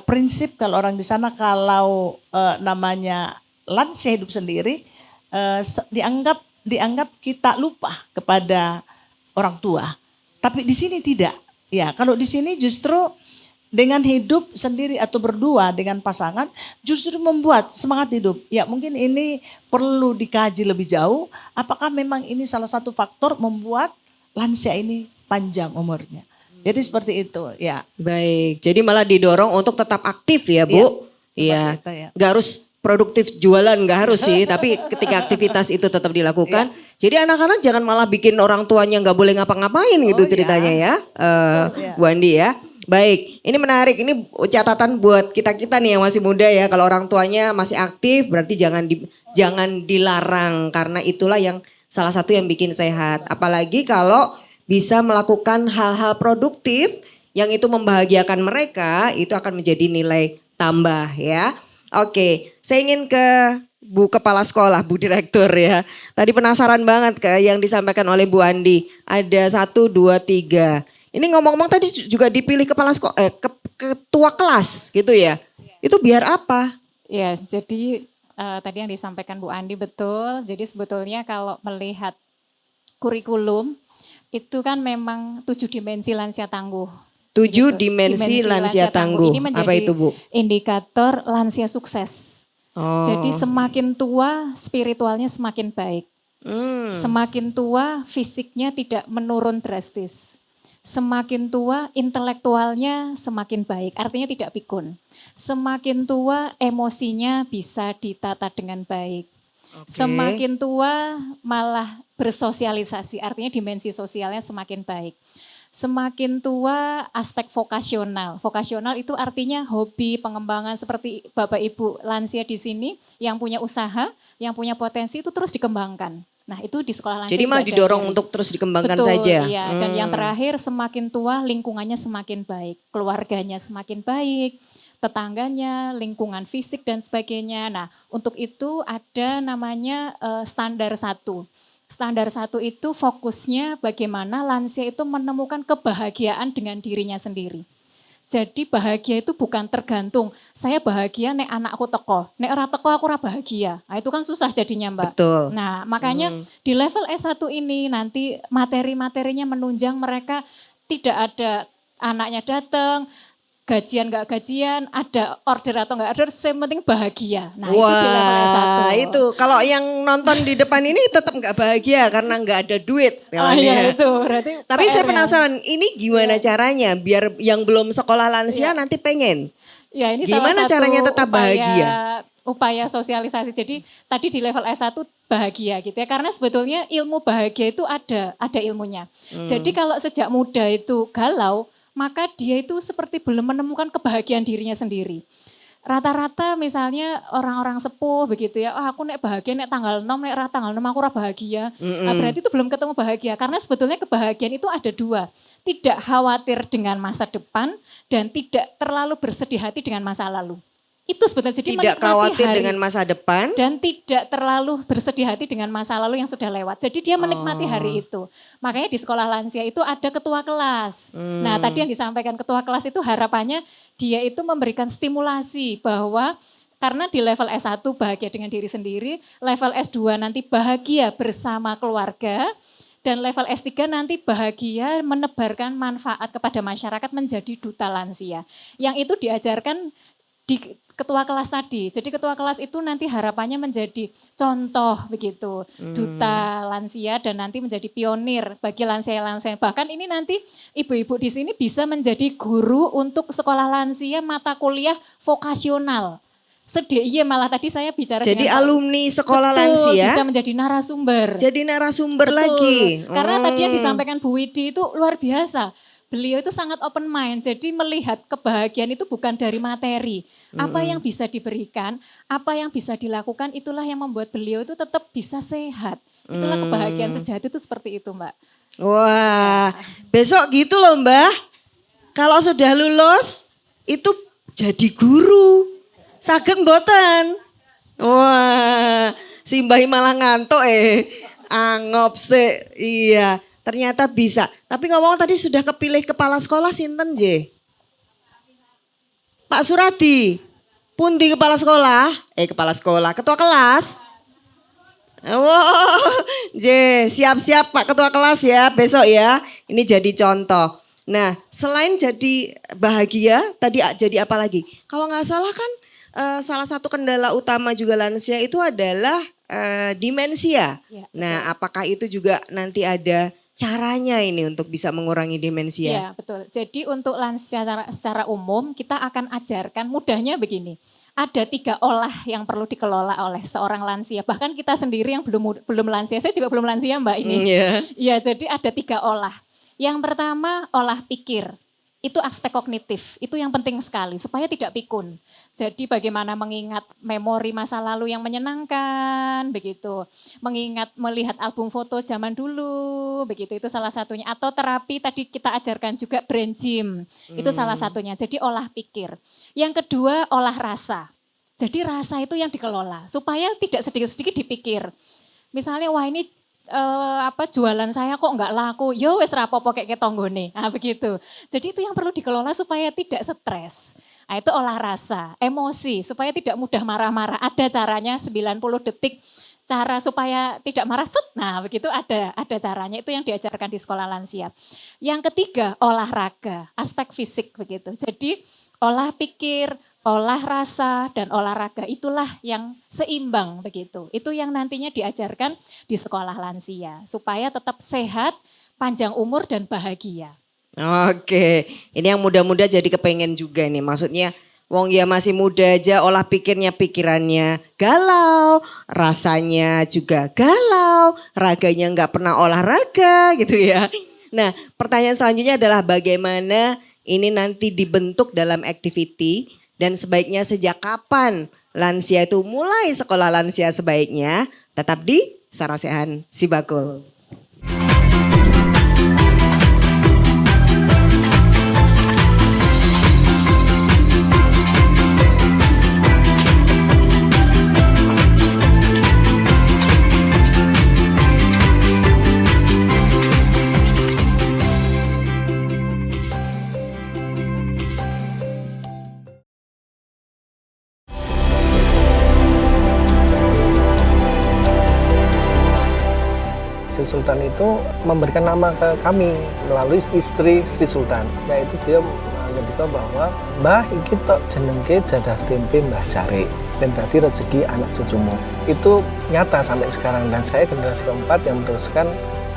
prinsip kalau orang di sana kalau namanya lansia hidup sendiri dianggap kita lupa kepada orang tua. Tapi di sini tidak. Ya, kalau di sini justru dengan hidup sendiri atau berdua dengan pasangan justru membuat semangat hidup. Ya mungkin ini perlu dikaji lebih jauh. Apakah memang ini salah satu faktor membuat lansia ini panjang umurnya. Jadi seperti itu ya. Baik, jadi malah didorong untuk tetap aktif ya Bu. Iya, Kita ya. nggak harus produktif jualan, nggak harus sih. Tapi ketika aktivitas itu tetap dilakukan. Jadi anak-anak jangan malah bikin orang tuanya nggak boleh ngapa-ngapain gitu ceritanya ya, Bu Andi ya. Baik, ini menarik. Ini catatan buat kita-kita nih yang masih muda ya. Kalau orang tuanya masih aktif, berarti jangan dilarang karena itulah yang salah satu yang bikin sehat. Apalagi kalau bisa melakukan hal-hal produktif yang itu membahagiakan mereka, itu akan menjadi nilai tambah ya. Oke, saya ingin ke Bu Kepala Sekolah, Bu Direktur ya. Tadi penasaran banget ke yang disampaikan oleh Bu Andi. Ada 1, 2, 3. Ini ngomong-ngomong tadi juga dipilih kepala sekolah, ketua kelas gitu ya. Itu biar apa? Ya, jadi tadi yang disampaikan Bu Andi betul. Jadi sebetulnya kalau melihat kurikulum itu kan memang 7 dimensi lansia tangguh. 7 Gitu. dimensi lansia tangguh. Ini menjadi Apa itu Bu? indikator lansia sukses. Oh. Jadi semakin tua spiritualnya semakin baik. Semakin tua fisiknya tidak menurun drastis. Semakin tua intelektualnya semakin baik, artinya tidak pikun. Semakin tua emosinya bisa ditata dengan baik. Semakin tua malah bersosialisasi, artinya dimensi sosialnya semakin baik. Semakin tua aspek vokasional. Vokasional itu artinya hobi, pengembangan seperti Bapak Ibu lansia di sini yang punya usaha, yang punya potensi itu terus dikembangkan. Nah itu di sekolah lansia Jadi juga malah ada didorong sharing. untuk terus dikembangkan Betul, saja. Iya. Dan yang terakhir semakin tua lingkungannya semakin baik, keluarganya semakin baik, tetangganya, lingkungan fisik dan sebagainya. Nah untuk itu ada namanya standar 1. Standar 1 itu fokusnya bagaimana lansia itu menemukan kebahagiaan dengan dirinya sendiri. Jadi bahagia itu bukan tergantung, saya bahagia nek anakku teko, nek ora teko aku ora bahagia. Nah itu kan susah jadinya Mbak. Betul. Nah makanya di level S1 ini nanti materi-materinya menunjang mereka tidak ada anaknya datang, gajian nggak gajian, ada order atau nggak order, yang penting bahagia. Nah itu di level S1. Wah, itu kalau yang nonton di depan ini tetap nggak bahagia karena nggak ada duit. Oh iya itu berarti Tapi saya PR-nya. penasaran, ini gimana caranya biar yang belum sekolah lansia nanti pengen? Ya ini Gimana salah satu caranya tetap bahagia? upaya sosialisasi. Jadi tadi di level S1 bahagia gitu ya. Karena sebetulnya ilmu bahagia itu ada ilmunya. Jadi kalau sejak muda itu galau, maka dia itu seperti belum menemukan kebahagiaan dirinya sendiri. Rata-rata misalnya orang-orang sepuh begitu ya, aku nek bahagia nek tanggal 6, nek tanggal 6 aku ora bahagia. Nah, berarti itu belum ketemu bahagia. Karena sebetulnya kebahagiaan itu ada 2. Tidak khawatir dengan masa depan dan tidak terlalu bersedih hati dengan masa lalu. Itu sebetulnya jadi Tidak menikmati khawatir hari dengan masa depan. dan tidak terlalu bersedih hati dengan masa lalu yang sudah lewat. Jadi dia menikmati hari itu. Makanya di sekolah lansia itu ada ketua kelas. Nah tadi yang disampaikan ketua kelas itu harapannya dia itu memberikan stimulasi bahwa karena di level S1 bahagia dengan diri sendiri, level S2 nanti bahagia bersama keluarga, dan level S3 nanti bahagia menebarkan manfaat kepada masyarakat menjadi duta lansia. Yang itu diajarkan di ketua kelas tadi. Jadi ketua kelas itu nanti harapannya menjadi contoh begitu. Duta lansia dan nanti menjadi pionir bagi lansia-lansia. Bahkan ini nanti ibu-ibu di sini bisa menjadi guru untuk sekolah lansia mata kuliah vokasional. SDIY malah tadi saya bicara Jadi dengan alumni sekolah betul, lansia bisa menjadi narasumber. jadi narasumber Betul. lagi. Karena tadi yang disampaikan Bu Widi itu luar biasa. Beliau itu sangat open mind, jadi melihat kebahagiaan itu bukan dari materi. Apa yang bisa diberikan, apa yang bisa dilakukan, itulah yang membuat beliau itu tetap bisa sehat. Itulah kebahagiaan sejati itu seperti itu Mbak. Wah, besok gitu loh Mbah. Kalau sudah lulus itu jadi guru. Saged mboten? Wah, si Mbah malah ngantuk Angop sih. Iya, ternyata bisa. Tapi ngomong tadi sudah kepilih kepala sekolah sinten J? Pak Suradi. Pundi kepala sekolah? Kepala sekolah, ketua kelas. Wow, J, siap-siap Pak Ketua Kelas ya besok ya. Ini jadi contoh. Nah, selain jadi bahagia, tadi jadi apa lagi? Kalau nggak salah kan salah satu kendala utama juga lansia itu adalah demensia. Ya, Nah, apakah itu juga nanti ada caranya ini untuk bisa mengurangi demensia? Iya betul. Jadi untuk lansia secara umum kita akan ajarkan mudahnya begini. ada 3 olah yang perlu dikelola oleh seorang lansia. Bahkan kita sendiri yang belum lansia, saya juga belum lansia Mbak ini. Iya, jadi ada 3 olah. Yang pertama olah pikir. Itu aspek kognitif, itu yang penting sekali supaya tidak pikun. Jadi bagaimana mengingat memori masa lalu yang menyenangkan, begitu. Mengingat melihat album foto zaman dulu, begitu. Itu salah satunya. Atau terapi tadi kita ajarkan juga brain gym, itu salah satunya. Jadi olah pikir. Yang kedua olah rasa. Jadi rasa itu yang dikelola supaya tidak sedikit-sedikit dipikir. Misalnya wah ini jualan saya kok nggak laku, yo wes rapopo kayak ketonggone, nah begitu. Jadi itu yang perlu dikelola supaya tidak stres. Nah itu olah rasa, emosi supaya tidak mudah marah-marah. Ada caranya 90 detik cara supaya tidak marah, nah begitu ada caranya. Itu yang diajarkan di sekolah lansia. Yang ketiga olahraga, aspek fisik begitu. Jadi olah pikir, olah rasa dan olahraga itulah yang seimbang begitu. Itu yang nantinya diajarkan di sekolah lansia supaya tetap sehat, panjang umur dan bahagia. Oke, ini yang muda-muda jadi kepengen juga nih. Maksudnya wong ya masih muda aja olah pikirnya pikirannya galau, rasanya juga galau, raganya nggak pernah olahraga gitu ya. Nah pertanyaan selanjutnya adalah bagaimana ini nanti dibentuk dalam activity dan sebaiknya sejak kapan lansia itu mulai sekolah lansia sebaiknya tetap di Sarasehan Sibakul. Sri Sultan itu memberikan nama ke kami melalui istri Sri Sultan, yaitu dia mengendika bahwa Mbah iki tok jenengke jadah tempe Mbah Cari dan tadi rezeki anak cucumu. Itu nyata sampai sekarang dan saya generasi keempat yang meneruskan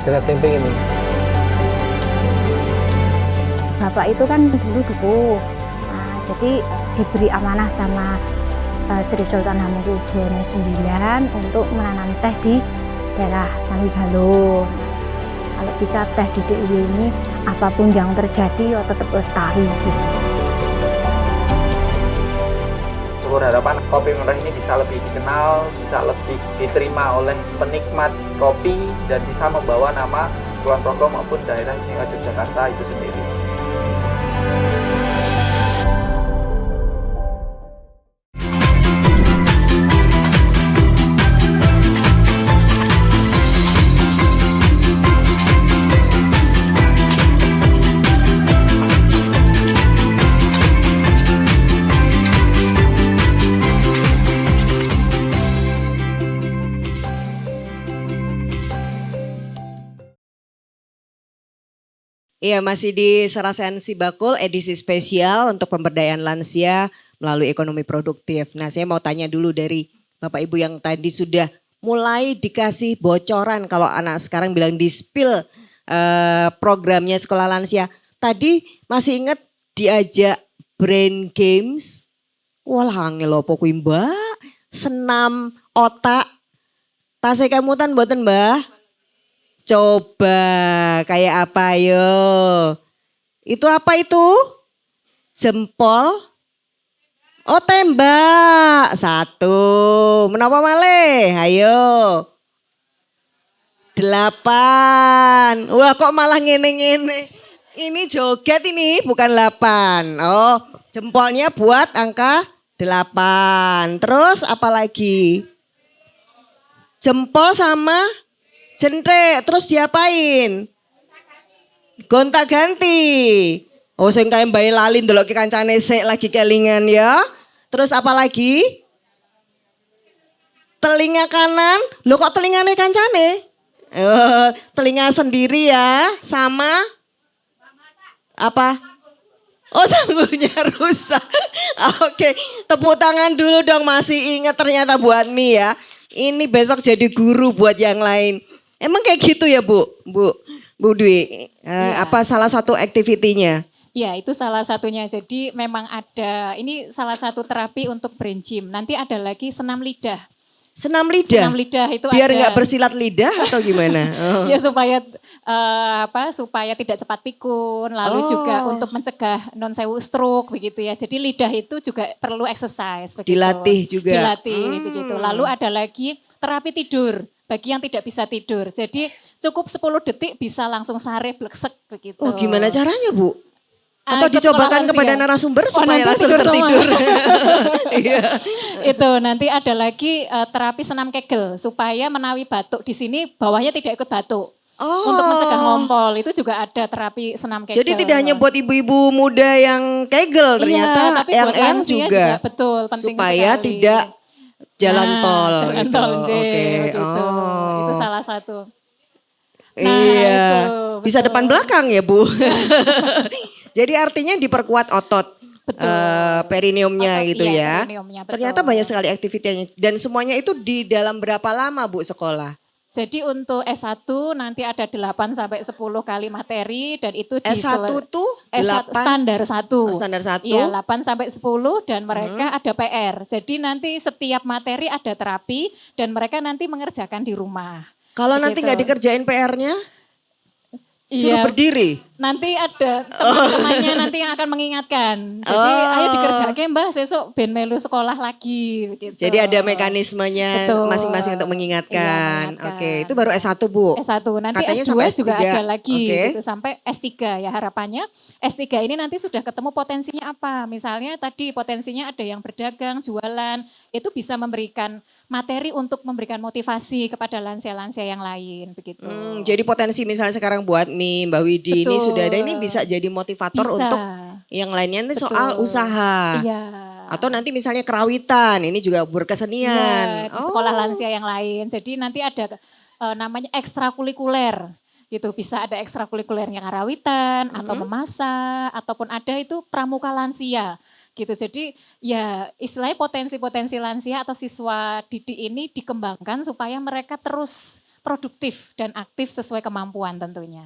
jadah tempe ini. Bapak itu kan dulu dukuh, jadi diberi amanah sama Sri Sultan Hamengkubuwono IX untuk menanam teh di daerah Sanggalo. Kalau bisa teh di DIY ini apapun yang terjadi ya tetap lestari. Syukur harapan kopi merah ini bisa lebih dikenal, bisa lebih diterima oleh penikmat kopi dan bisa membawa nama Kulon Progo maupun daerah istimewa Yogyakarta itu sendiri. Iya, masih di Sarasehan Sibakul edisi spesial untuk pemberdayaan lansia melalui ekonomi produktif. Nah, saya mau tanya dulu dari Bapak Ibu yang tadi sudah mulai dikasih bocoran kalau anak sekarang bilang di spill programnya sekolah lansia. Tadi masih ingat diajak brain games. Walah angel opo kuwi Mbak? Senam otak. Tasih kemutan mboten Mbah? Coba kayak apa yo? Itu apa itu? Jempol? Oh tembak. 1. Menapa malih? Ayo. 8. Wah kok malah ngene-ngene. Ini joget ini bukan 8. Oh jempolnya buat angka 8. Terus apa lagi? Jempol sama jentrek, terus diapain? Gonta-ganti. Oh sing kae mbae lali ndelok kancane sik lagi kelingan ya. Terus apa lagi? Telinga kanan. Loh kok telingane kancane? Telinga sendiri ya, sama apa? Oh sanggulnya rusak. Oke, tepuk tangan dulu dong masih ingat ternyata buat Mi ya. Ini besok jadi guru buat yang lain. Emang kayak gitu ya Bu Dwi? Apa salah satu aktivitinya? Ya, itu salah satunya. Jadi memang ada, ini salah satu terapi untuk brain gym. Nanti ada lagi senam lidah. Senam lidah? Senam lidah itu biar ada. nggak bersilat lidah atau gimana? Oh. Ya supaya supaya tidak cepat pikun, lalu juga untuk mencegah non sewu stroke begitu ya. Jadi lidah itu juga perlu exercise begitu. Dilatih juga. Dilatih begitu. Lalu ada lagi terapi tidur bagi yang tidak bisa tidur. Jadi cukup 10 detik bisa langsung sare bleksek begitu. Oh, gimana caranya, Bu? Atau ikut dicobakan sekolah kepada lansia. narasumber supaya nanti langsung tidur tertidur. Iya. Itu nanti ada lagi terapi senam kegel supaya menawi batuk di sini bawahnya tidak ikut batuk. Untuk mencegah ngompol itu juga ada terapi senam kegel. Jadi tidak hanya buat ibu-ibu muda yang kegel, ternyata iya, tapi yang buat lansia juga. Betul, penting supaya sekali. tidak jalan tol. Jalan gitu. tol, Oke. begitu. Oh. Itu salah satu. Iya. itu, Bisa betul. depan belakang ya, Bu. Jadi artinya diperkuat otot. Perineumnya Otot, gitu iya, ya. perineumnya, betul. Ternyata banyak sekali aktivitasnya. Dan semuanya itu di dalam berapa lama, Bu, sekolah? Jadi untuk S1 nanti ada 8 sampai 10 kali materi dan itu S1 tuh S1 8? standar 1. Standar 1. Iya, 8 sampai 10 dan mereka ada PR. Jadi nanti setiap materi ada terapi dan mereka nanti mengerjakan di rumah. Kalau nanti Begitu. nggak dikerjain PR-nya, suruh Iya. berdiri. Nanti ada teman-temannya nanti yang akan mengingatkan. Jadi ayo dikerjakan Mbah sesuk ben melu sekolah lagi gitu. Jadi ada mekanismenya Betul. masing-masing untuk mengingatkan. Iya, mengingatkan. Oke, itu baru S1, Bu. S1 nanti Katanya S2 sampai juga S3. ada lagi Oke. gitu sampai S3 ya harapannya S3 ini nanti sudah ketemu potensinya apa. Misalnya tadi potensinya ada yang berdagang, jualan, itu bisa memberikan materi untuk memberikan motivasi kepada lansia-lansia yang lain begitu. Jadi potensi misalnya sekarang buat Mbak Widi ini Betul. sudah ada, ini bisa jadi motivator Bisa. untuk yang lainnya ini Betul. soal usaha. Iya. Atau nanti misalnya kerawitan, ini juga berkesenian. Iya, di sekolah lansia yang lain. Jadi nanti ada namanya ekstrakurikuler gitu. Bisa ada ekstrakurikulernya karawitan atau memasak ataupun ada itu pramuka lansia gitu. Jadi ya istilahnya potensi-potensi lansia atau siswa didik ini dikembangkan supaya mereka terus produktif dan aktif sesuai kemampuan tentunya.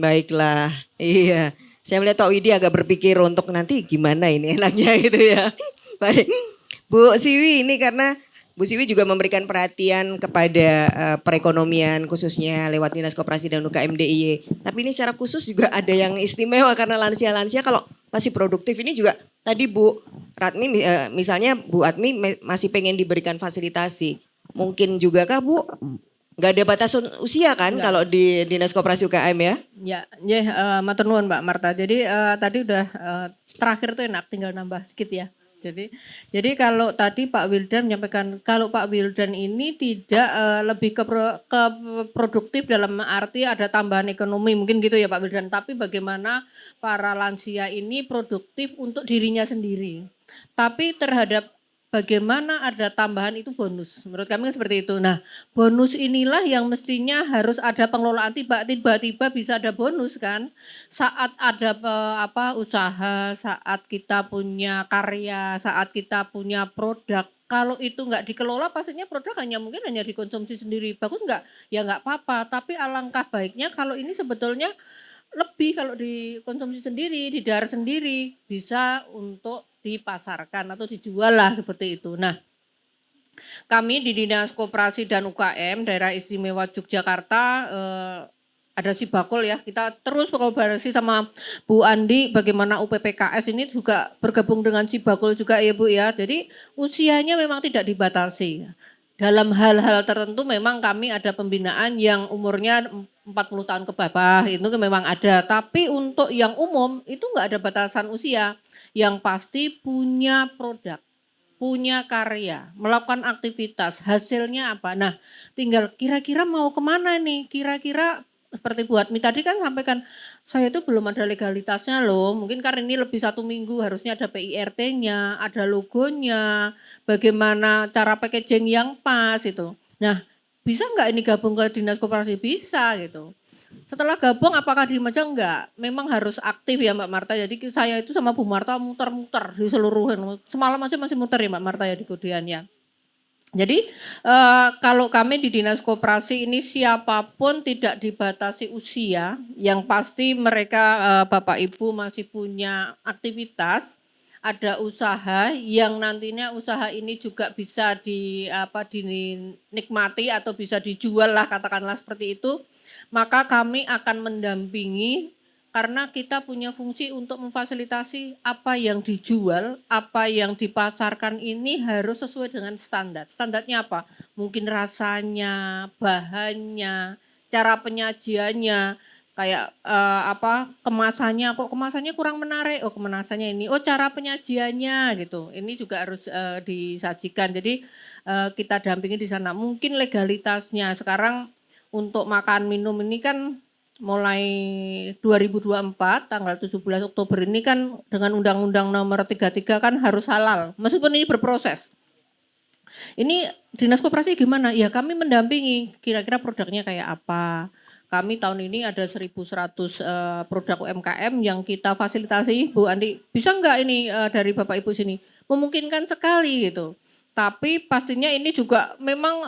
Baiklah. Iya. Saya melihat Pak Widi agak berpikir untuk nanti gimana ini enaknya gitu ya. Baik. Bu Siwi ini karena Bu Siwi juga memberikan perhatian kepada perekonomian khususnya lewat Dinas Koperasi dan UKM DIY. Tapi ini secara khusus juga ada yang istimewa karena lansia-lansia kalau masih produktif ini juga tadi Bu Ratmi misalnya Bu Atmi masih pengen diberikan fasilitasi. Mungkin juga kah Bu? Gak ada batasan usia kan kalau di Dinas Koperasi UKM ya? Ya, matur nuwun Mbak Marta. Jadi tadi udah terakhir tuh enak tinggal nambah sedikit ya. Jadi kalau tadi Pak Wildan menyampaikan kalau Pak Wildan ini tidak lebih ke produktif dalam arti ada tambahan ekonomi mungkin gitu ya Pak Wildan. Tapi bagaimana para lansia ini produktif untuk dirinya sendiri. Tapi terhadap bagaimana ada tambahan itu bonus. Menurut kami seperti itu. Nah, bonus inilah yang mestinya harus ada pengelolaan, tiba-tiba bisa ada bonus kan. Saat ada usaha, saat kita punya karya, saat kita punya produk. Kalau itu nggak dikelola pastinya produk mungkin hanya dikonsumsi sendiri. Bagus nggak? Ya nggak apa-apa. Tapi alangkah baiknya kalau ini sebetulnya lebih kalau dikonsumsi sendiri, didar sendiri, bisa untuk dipasarkan atau dijual lah seperti itu. Nah, kami di Dinas Koperasi dan UKM Daerah Istimewa Yogyakarta ada Sibakul ya. Kita terus berkolaborasi sama Bu Andi bagaimana UPPKS ini juga bergabung dengan Sibakul juga ya Bu ya. Jadi usianya memang tidak dibatasi. Dalam hal-hal tertentu memang kami ada pembinaan yang umurnya 40 tahun ke bawah itu memang ada. Tapi untuk yang umum itu enggak ada batasan usia. Yang pasti punya produk, punya karya, melakukan aktivitas, hasilnya apa. Nah tinggal kira-kira mau kemana nih, kira-kira seperti Bu Atmi tadi kan sampaikan, saya itu belum ada legalitasnya loh, mungkin karena ini lebih 1 minggu harusnya ada PIRT-nya, ada logonya, bagaimana cara packaging yang pas itu. Nah bisa nggak ini gabung ke Dinas Koperasi? Bisa gitu. Setelah gabung apakah diem aja? Enggak, memang harus aktif ya Mbak Marta. Jadi saya itu sama Bu Marta muter-muter di seluruh, semalam aja masih muter ya Mbak Marta ya di Kudian ya. Jadi kalau kami di Dinas Koperasi ini siapapun tidak dibatasi usia, yang pasti mereka Bapak Ibu masih punya aktivitas, ada usaha yang nantinya usaha ini juga bisa dinikmati atau bisa dijual lah katakanlah seperti itu, maka kami akan mendampingi. Karena kita punya fungsi untuk memfasilitasi apa yang dijual, apa yang dipasarkan ini harus sesuai dengan standar. Standarnya apa? Mungkin rasanya, bahannya, cara penyajiannya, kayak kemasannya, kok kemasannya kurang menarik, oh kemasannya ini, oh cara penyajiannya gitu. Ini juga harus disajikan. Jadi kita dampingi di sana. Mungkin legalitasnya sekarang untuk makan minum ini kan mulai 2024 tanggal 17 Oktober ini kan dengan Undang-Undang Nomor 33 kan harus halal. Meskipun ini berproses. Ini Dinas Koperasi gimana? Ya kami mendampingi kira-kira produknya kayak apa. Kami tahun ini ada 1.100 produk UMKM yang kita fasilitasi. Bu Andi, bisa enggak ini dari Bapak Ibu sini? Memungkinkan sekali gitu. Tapi pastinya ini juga memang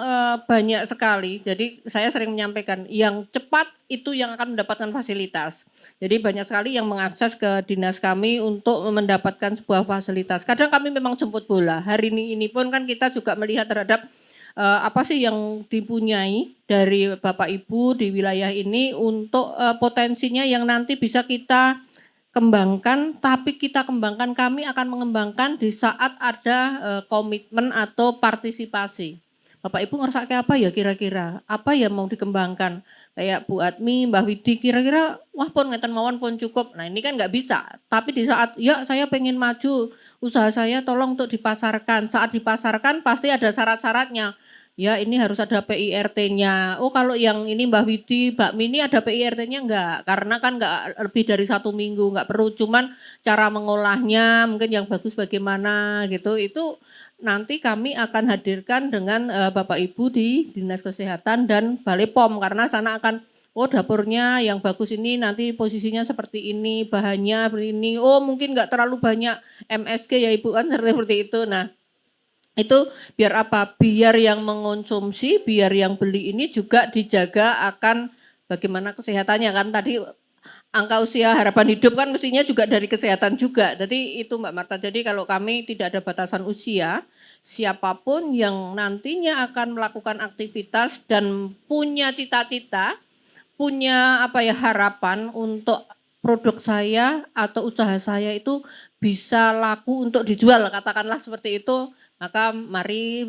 banyak sekali. Jadi saya sering menyampaikan yang cepat itu yang akan mendapatkan fasilitas. Jadi banyak sekali yang mengakses ke dinas kami untuk mendapatkan sebuah fasilitas. Kadang kami memang jemput bola. Hari ini pun kan kita juga melihat terhadap apa sih yang dipunyai dari Bapak Ibu di wilayah ini untuk potensinya yang nanti bisa kita kembangkan, tapi kita kembangkan, kami akan mengembangkan di saat ada komitmen atau partisipasi. Bapak Ibu ngerasa kayak apa ya kira-kira? Apa yang mau dikembangkan? Kayak Bu Admi, Mbah Widi kira-kira wah pun ngeten mawon pun cukup. Nah ini kan nggak bisa. Tapi di saat ya saya pengen maju, usaha saya tolong untuk dipasarkan. Saat dipasarkan pasti ada syarat-syaratnya. Ya ini harus ada PIRT-nya. Oh kalau yang ini Mbah Widi, Mbak Mini ada PIRT-nya enggak? Karena kan enggak lebih dari 1 minggu, enggak perlu. Cuman cara mengolahnya mungkin yang bagus bagaimana gitu. Itu nanti kami akan hadirkan dengan Bapak Ibu di Dinas Kesehatan dan Balai POM. Karena sana akan, oh dapurnya yang bagus ini nanti posisinya seperti ini, bahannya seperti ini. Oh mungkin enggak terlalu banyak MSG ya Ibu kan seperti itu. Nah. Itu biar apa? Biar yang mengonsumsi, biar yang beli ini juga dijaga akan bagaimana kesehatannya kan tadi angka usia harapan hidup kan mestinya juga dari kesehatan juga. Jadi itu Mbak Marta. Jadi kalau kami tidak ada batasan usia, siapapun yang nantinya akan melakukan aktivitas dan punya cita-cita, punya harapan untuk produk saya atau usaha saya itu bisa laku untuk dijual katakanlah seperti itu. Maka mari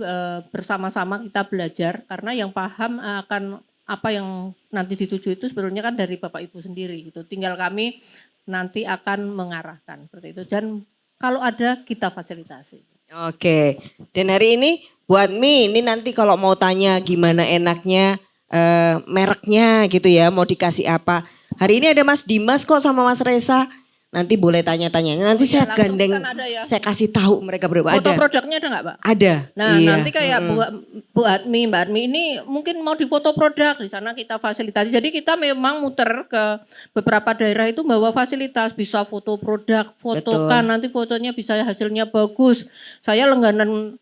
bersama-sama kita belajar karena yang paham akan apa yang nanti dituju itu sebetulnya kan dari Bapak Ibu sendiri gitu. Tinggal kami nanti akan mengarahkan seperti itu dan kalau ada kita fasilitasi. Oke, dan hari ini buat ini nanti kalau mau tanya gimana enaknya mereknya gitu ya, mau dikasih apa. Hari ini ada Mas Dimas kok sama Mas Reza. Nanti boleh tanya-tanya. Nanti saya gandeng, kan ya. Saya kasih tahu mereka berapa. Foto produknya ada nggak Pak? Ada. Nah iya. Nanti kayak Bu Admi, Mbak Admi ini mungkin mau difoto produk. Di sana kita fasilitasi. Jadi kita memang muter ke beberapa daerah itu bawa fasilitas. Bisa foto produk, fotokan. Betul. Nanti fotonya bisa hasilnya bagus. Saya langganan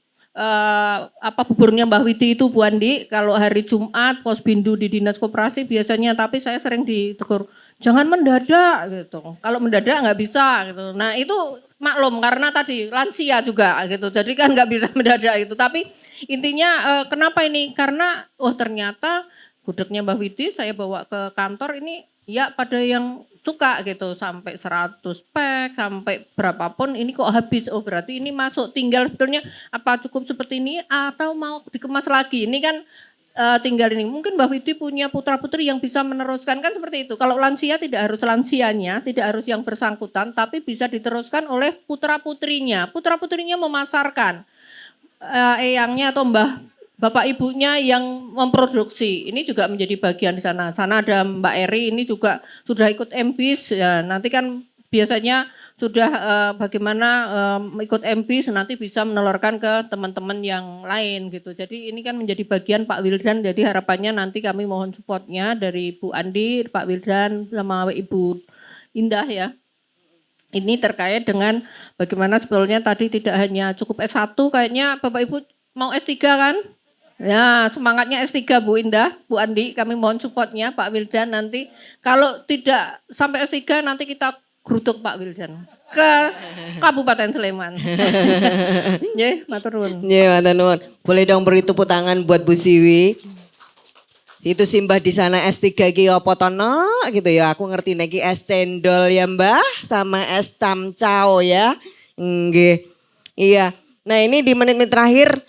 buburnya Mbah Widi itu Bu Andi. Kalau hari Jumat Posbindu di Dinas Koperasi biasanya. Tapi saya sering ditegur. Jangan mendadak gitu. Kalau mendadak nggak bisa gitu. Nah itu maklum karena tadi lansia juga gitu. Jadi kan nggak bisa mendadak itu. Tapi intinya kenapa ini? Karena ternyata gudegnya Mbah Widi saya bawa ke kantor ini ya pada yang suka gitu. Sampai 100 pack, sampai berapapun ini kok habis. Oh berarti ini masuk tinggal sebetulnya apa cukup seperti ini atau mau dikemas lagi. Ini kan tinggal ini. Mungkin Mbak Widi punya putra-putri yang bisa meneruskan kan seperti itu. Kalau lansia tidak harus lansianya, tidak harus yang bersangkutan, tapi bisa diteruskan oleh putra-putrinya. Putra-putrinya memasarkan. Eyangnya atau bapak ibunya yang memproduksi. Ini juga menjadi bagian di sana. Sana ada Mbak Eri ini juga sudah ikut MBIS. Ya, nanti kan biasanya sudah bagaimana ikut MBIS nanti bisa menelurkan ke teman-teman yang lain gitu. Jadi ini kan menjadi bagian Pak Wildan. Jadi harapannya nanti kami mohon supportnya dari Bu Andi, Pak Wildan sama Ibu Indah ya. Ini terkait dengan bagaimana sebetulnya tadi tidak hanya cukup S1 kayaknya Bapak Ibu mau S3 kan? Ya, semangatnya S3 Bu Indah, Bu Andi, kami mohon supportnya Pak Wildan nanti. Kalau tidak sampai S3 nanti kita geruduk Pak Wildan ke Kabupaten Sleman. Nggih, matur nuwun. Nggih, matur nuwun. Boleh dong beri tepuk tangan buat Bu Siwi. Itu Simbah di sana S3 ki apa to no? Gitu ya. Aku ngerti niki es cendol ya Mbah sama es camcao ya. Nggih. Iya. Nah, ini di menit-menit terakhir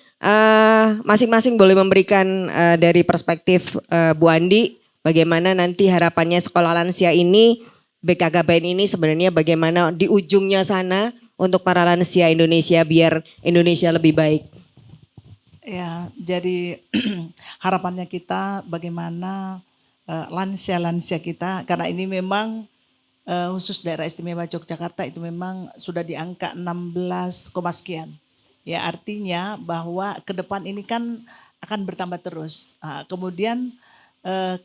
masing-masing boleh memberikan dari perspektif Bu Andi bagaimana nanti harapannya sekolah lansia ini, BKKBN ini sebenarnya bagaimana di ujungnya sana untuk para lansia Indonesia biar Indonesia lebih baik. Ya, jadi harapannya kita bagaimana lansia-lansia kita, karena ini memang khusus daerah istimewa Yogyakarta itu memang sudah di angka 16, sekian. Ya, artinya bahwa ke depan ini kan akan bertambah terus. Kemudian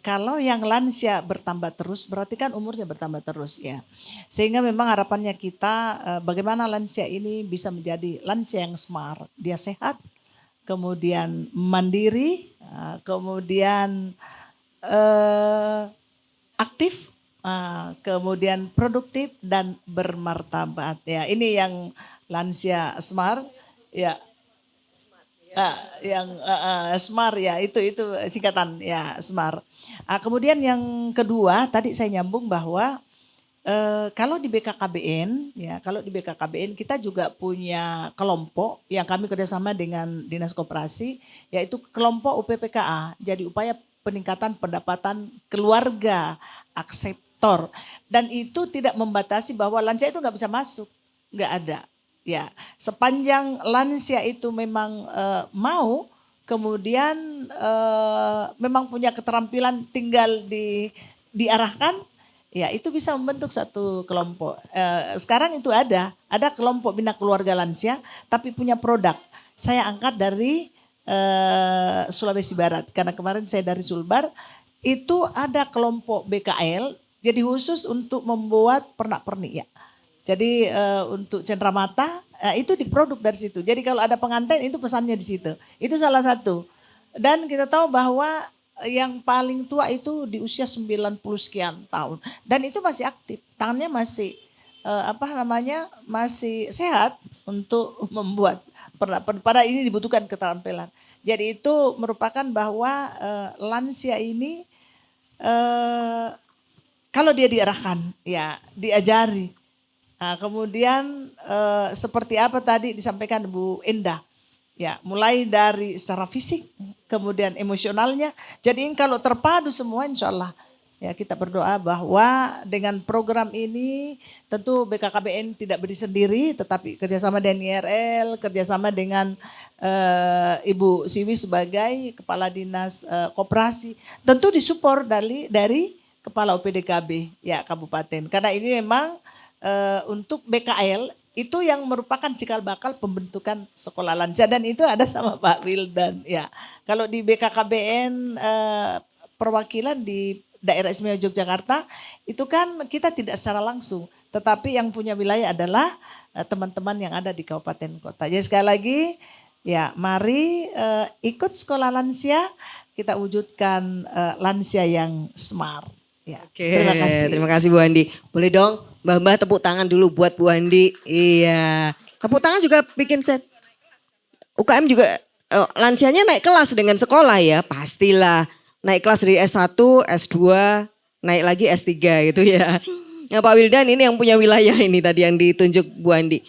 kalau yang lansia bertambah terus berarti kan umurnya bertambah terus ya. Sehingga memang harapannya kita bagaimana lansia ini bisa menjadi lansia yang smart, dia sehat, kemudian mandiri, kemudian aktif, kemudian produktif dan bermartabat ya. Ini yang lansia smart ya. Yang smart ya, itu singkatan ya, smart. Kemudian yang kedua tadi saya nyambung bahwa kalau di BKKBN ya, kalau di BKKBN kita juga punya kelompok yang kami kerjasama dengan Dinas Koperasi, yaitu kelompok UPPKA. Jadi upaya peningkatan pendapatan keluarga akseptor, dan itu tidak membatasi bahwa lansia itu nggak bisa masuk, nggak ada. Ya, sepanjang lansia itu memang mau, kemudian memang punya keterampilan, tinggal diarahkan, ya itu bisa membentuk satu kelompok. Sekarang itu ada kelompok bina keluarga lansia, tapi punya produk. Saya angkat dari Sulawesi Barat, karena kemarin saya dari Sulbar, itu ada kelompok BKL, jadi khusus untuk membuat pernak-pernik ya. Jadi untuk cenderamata itu diproduk dari situ. Jadi kalau ada pengantin itu pesannya di situ. Itu salah satu. Dan kita tahu bahwa yang paling tua itu di usia 90 sekian tahun. Dan itu masih aktif. Tangannya masih masih sehat untuk membuat pernak-pernik. Pada ini dibutuhkan keterampilan. Jadi itu merupakan bahwa lansia ini kalau dia diarahkan, ya diajari. Nah, kemudian seperti apa tadi disampaikan Bu Endah, ya mulai dari secara fisik, kemudian emosionalnya. Jadi kalau terpadu semua insya Allah ya kita berdoa bahwa dengan program ini tentu BKKBN tidak berdiri sendiri, tetapi kerjasama dengan IRL, kerjasama dengan Ibu Siwi sebagai Kepala Dinas Koperasi, tentu disupport dari Kepala UPDKB ya Kabupaten. Karena ini memang untuk BKL itu yang merupakan cikal bakal pembentukan sekolah lansia, dan itu ada sama Pak Wildan ya. Kalau di BKKBN perwakilan di daerah istimewa Yogyakarta itu kan kita tidak secara langsung, tetapi yang punya wilayah adalah teman-teman yang ada di kabupaten kota. Jadi sekali lagi ya mari ikut sekolah lansia, kita wujudkan lansia yang smart. Ya, Oke, terima kasih Bu Andi. Boleh dong Mbah-mbah tepuk tangan dulu buat Bu Andi. Iya. Tepuk tangan juga bikin set. UKM juga lansianya naik kelas dengan sekolah ya. Pastilah. Naik kelas dari S1, S2, naik lagi S3 gitu ya. Nah, Pak Wildan ini yang punya wilayah ini tadi yang ditunjuk Bu Andi.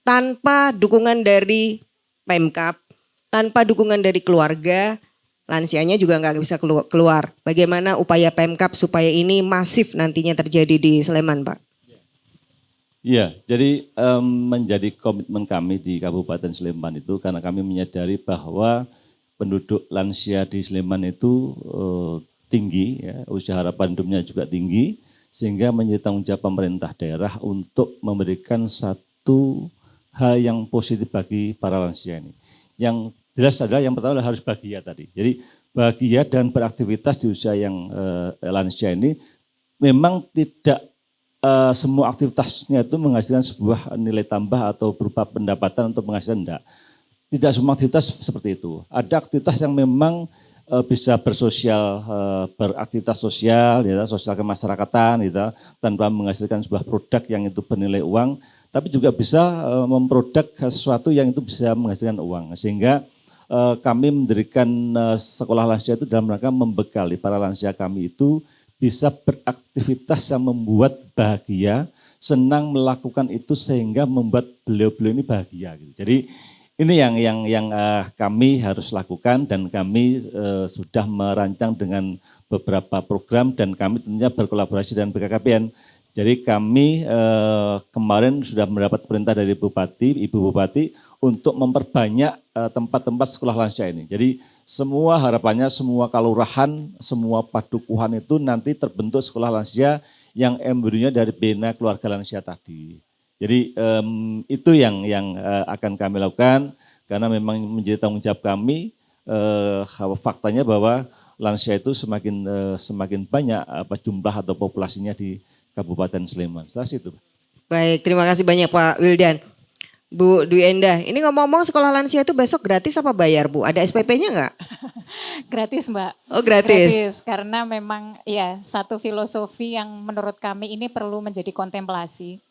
Tanpa dukungan dari Pemkab, tanpa dukungan dari keluarga, lansianya juga nggak bisa keluar. Bagaimana upaya Pemkab supaya ini masif nantinya terjadi di Sleman, Pak? Iya, jadi menjadi komitmen kami di Kabupaten Sleman itu karena kami menyadari bahwa penduduk lansia di Sleman itu tinggi, ya, usia harapan hidupnya juga tinggi, sehingga menjadi tanggung jawab pemerintah daerah untuk memberikan satu hal yang positif bagi para lansia ini. Yang jelas adalah yang pertama adalah harus bahagia tadi. Jadi bahagia dan beraktivitas di usia yang lansia ini memang tidak semua aktivitasnya itu menghasilkan sebuah nilai tambah atau berupa pendapatan untuk penghasilan, enggak. tidak semua aktivitas seperti itu. Ada aktivitas yang memang bisa bersosial, beraktivitas sosial, ya, sosial kemasyarakatan, ya, tanpa menghasilkan sebuah produk yang itu bernilai uang, tapi juga bisa memproduk sesuatu yang itu bisa menghasilkan uang. Sehingga kami mendirikan sekolah lansia itu dalam rangka membekali para lansia kami itu bisa beraktivitas yang membuat bahagia, senang melakukan itu sehingga membuat beliau-beliau ini bahagia. Gitu. Jadi ini yang kami harus lakukan dan kami sudah merancang dengan beberapa program dan kami tentunya berkolaborasi dengan BKKBN. Jadi kami kemarin sudah mendapat perintah dari Bupati, Ibu Bupati untuk memperbanyak tempat-tempat sekolah lansia ini. Jadi semua harapannya, semua kalurahan, semua padukuhan itu nanti terbentuk sekolah lansia yang embrionya dari Bina Keluarga Lansia tadi. Jadi itu yang akan kami lakukan karena memang menjadi tanggung jawab kami. Faktanya bahwa lansia itu semakin banyak jumlah atau populasinya di Kabupaten Sleman. Setelah itu. Baik, terima kasih banyak Pak Wildan. Bu Dwi Endah, ini ngomong-ngomong sekolah lansia itu besok gratis apa bayar Bu? Ada SPP-nya nggak? Gratis Mbak. Oh gratis. Gratis karena memang ya satu filosofi yang menurut kami ini perlu menjadi kontemplasi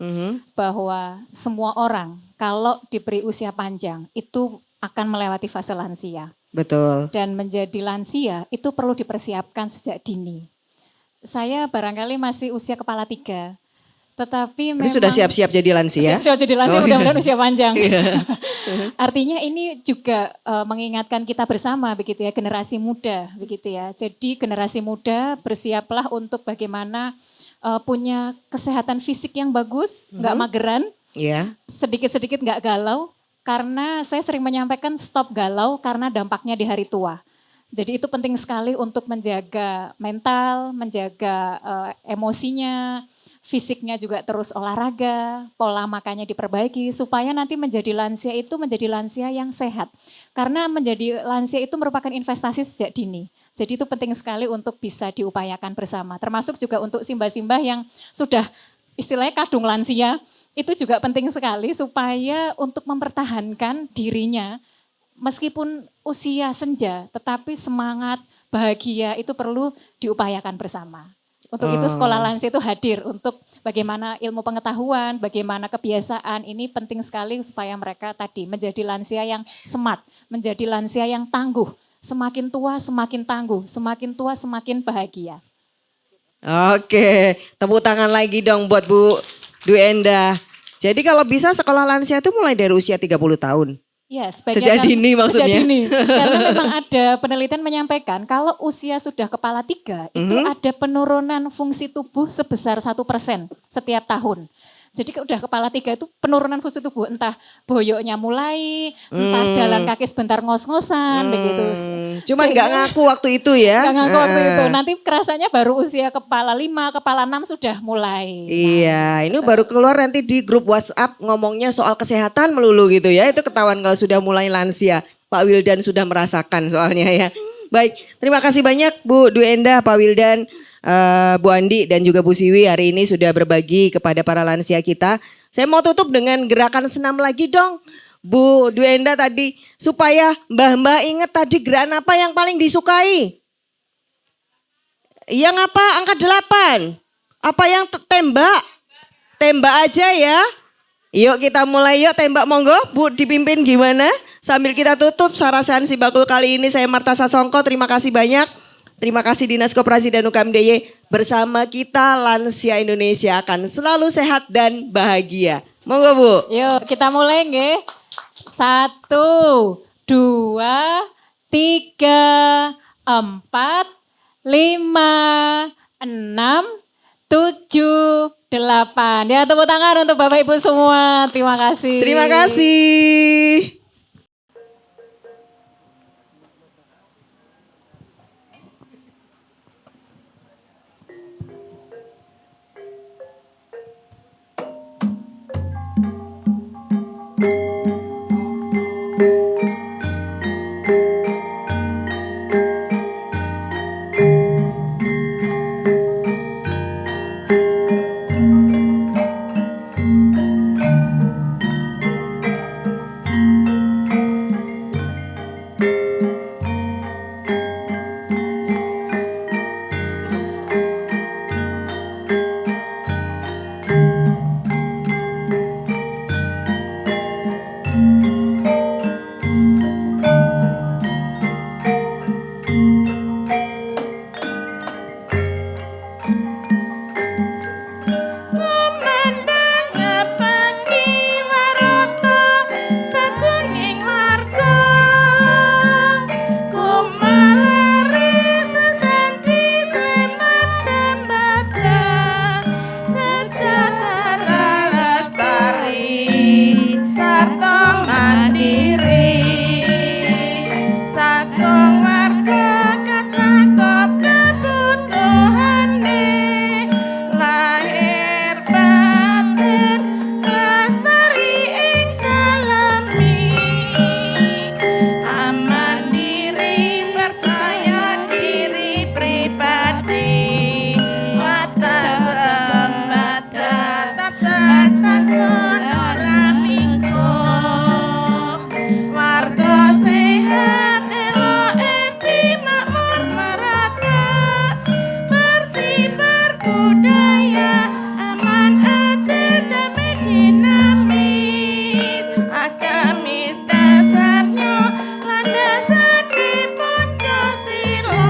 bahwa semua orang kalau diberi usia panjang itu akan melewati fase lansia. Betul. Dan menjadi lansia itu perlu dipersiapkan sejak dini. Saya barangkali masih usia kepala 3. Tetapi memang sudah siap-siap jadi lansia. Siap jadi lansia, mudah-mudahan usia panjang. Iya. Artinya ini juga mengingatkan kita bersama begitu ya, generasi muda begitu ya. Jadi generasi muda bersiaplah untuk bagaimana punya kesehatan fisik yang bagus, nggak mageran, sedikit-sedikit nggak galau. Karena saya sering menyampaikan stop galau karena dampaknya di hari tua. Jadi itu penting sekali untuk menjaga mental, menjaga emosinya, fisiknya juga terus olahraga, pola makannya diperbaiki supaya nanti menjadi lansia itu menjadi lansia yang sehat. Karena menjadi lansia itu merupakan investasi sejak dini. Jadi itu penting sekali untuk bisa diupayakan bersama. Termasuk juga untuk simbah-simbah yang sudah istilahnya kadung lansia, itu juga penting sekali supaya untuk mempertahankan dirinya meskipun usia senja, tetapi semangat, bahagia itu perlu diupayakan bersama. Untuk itu sekolah lansia itu hadir untuk bagaimana ilmu pengetahuan, bagaimana kebiasaan ini penting sekali supaya mereka tadi menjadi lansia yang smart, menjadi lansia yang tangguh. Semakin tua semakin tangguh, semakin tua semakin bahagia. Oke, tepuk tangan lagi dong buat Bu Dwi Endah. Jadi kalau bisa sekolah lansia itu mulai dari usia 30 tahun. Ya, sejak dini maksudnya. Sejak dini. Karena memang ada penelitian menyampaikan kalau usia sudah kepala 3 itu ada penurunan fungsi tubuh sebesar 1% setiap tahun. Jadi udah kepala 3 itu penurunan fungsi tubuh, entah boyoknya mulai, entah jalan kaki sebentar ngos-ngosan begitu. Cuman nggak ngaku waktu itu ya. Nggak ngaku waktu itu, nanti kerasanya baru usia kepala 5, kepala 6 sudah mulai. Iya, ini baru keluar nanti di grup WhatsApp ngomongnya soal kesehatan melulu gitu ya. Itu ketahuan kalau sudah mulai lansia. Pak Wildan sudah merasakan soalnya ya. Baik, terima kasih banyak Bu Dwi Endah, Pak Wildan. Bu Andi dan juga Bu Siwi hari ini sudah berbagi kepada para lansia kita. Saya mau tutup dengan gerakan senam lagi dong. Bu Dwi Endah tadi supaya mbah-mbah ingat tadi gerakan apa yang paling disukai? Yang apa? Angka 8. Apa yang tembak? Tembak aja ya. Yuk kita mulai yuk tembak monggo. Bu dipimpin gimana? Sambil kita tutup Sarasehan Sibakul kali ini saya Marta Sasongko. Terima kasih banyak. Terima kasih Dinas Koperasi dan UKM DIY. Bersama kita lansia Indonesia akan selalu sehat dan bahagia. Monggo Bu. Yuk kita mulai nggih. 1, 2, 3, 4, 5, 6, 7, 8. Ya tepuk tangan untuk Bapak Ibu semua. Terima kasih. Terima kasih. warta mandiri saking warga kacakep kebutuhane lahir batin lestari ing salami aman diri percaya diri pribadi mata sembada tatak takon ora minggu warga sehat elok eti makmur merata bersih berbudaya aman adil damai dinamis agamis dasarnya landasan di Pancasila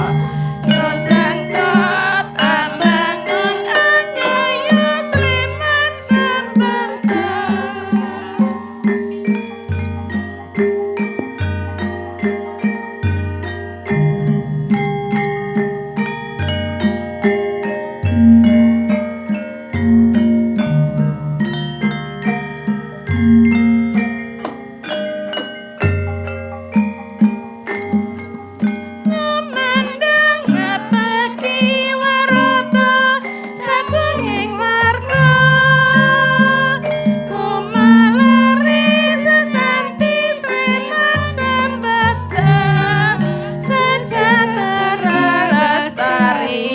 yo sangkot ambangun anyaya Sleman sembada. Memandang ngabaki warata sagunging warga kumalari sesanti Sleman sembada sejahtera lestari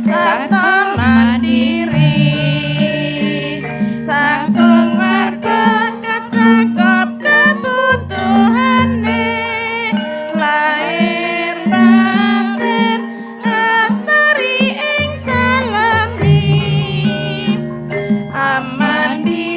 sarta mandiri saking warga kacakep kebutuhane lahir batin lestari ing salami aman di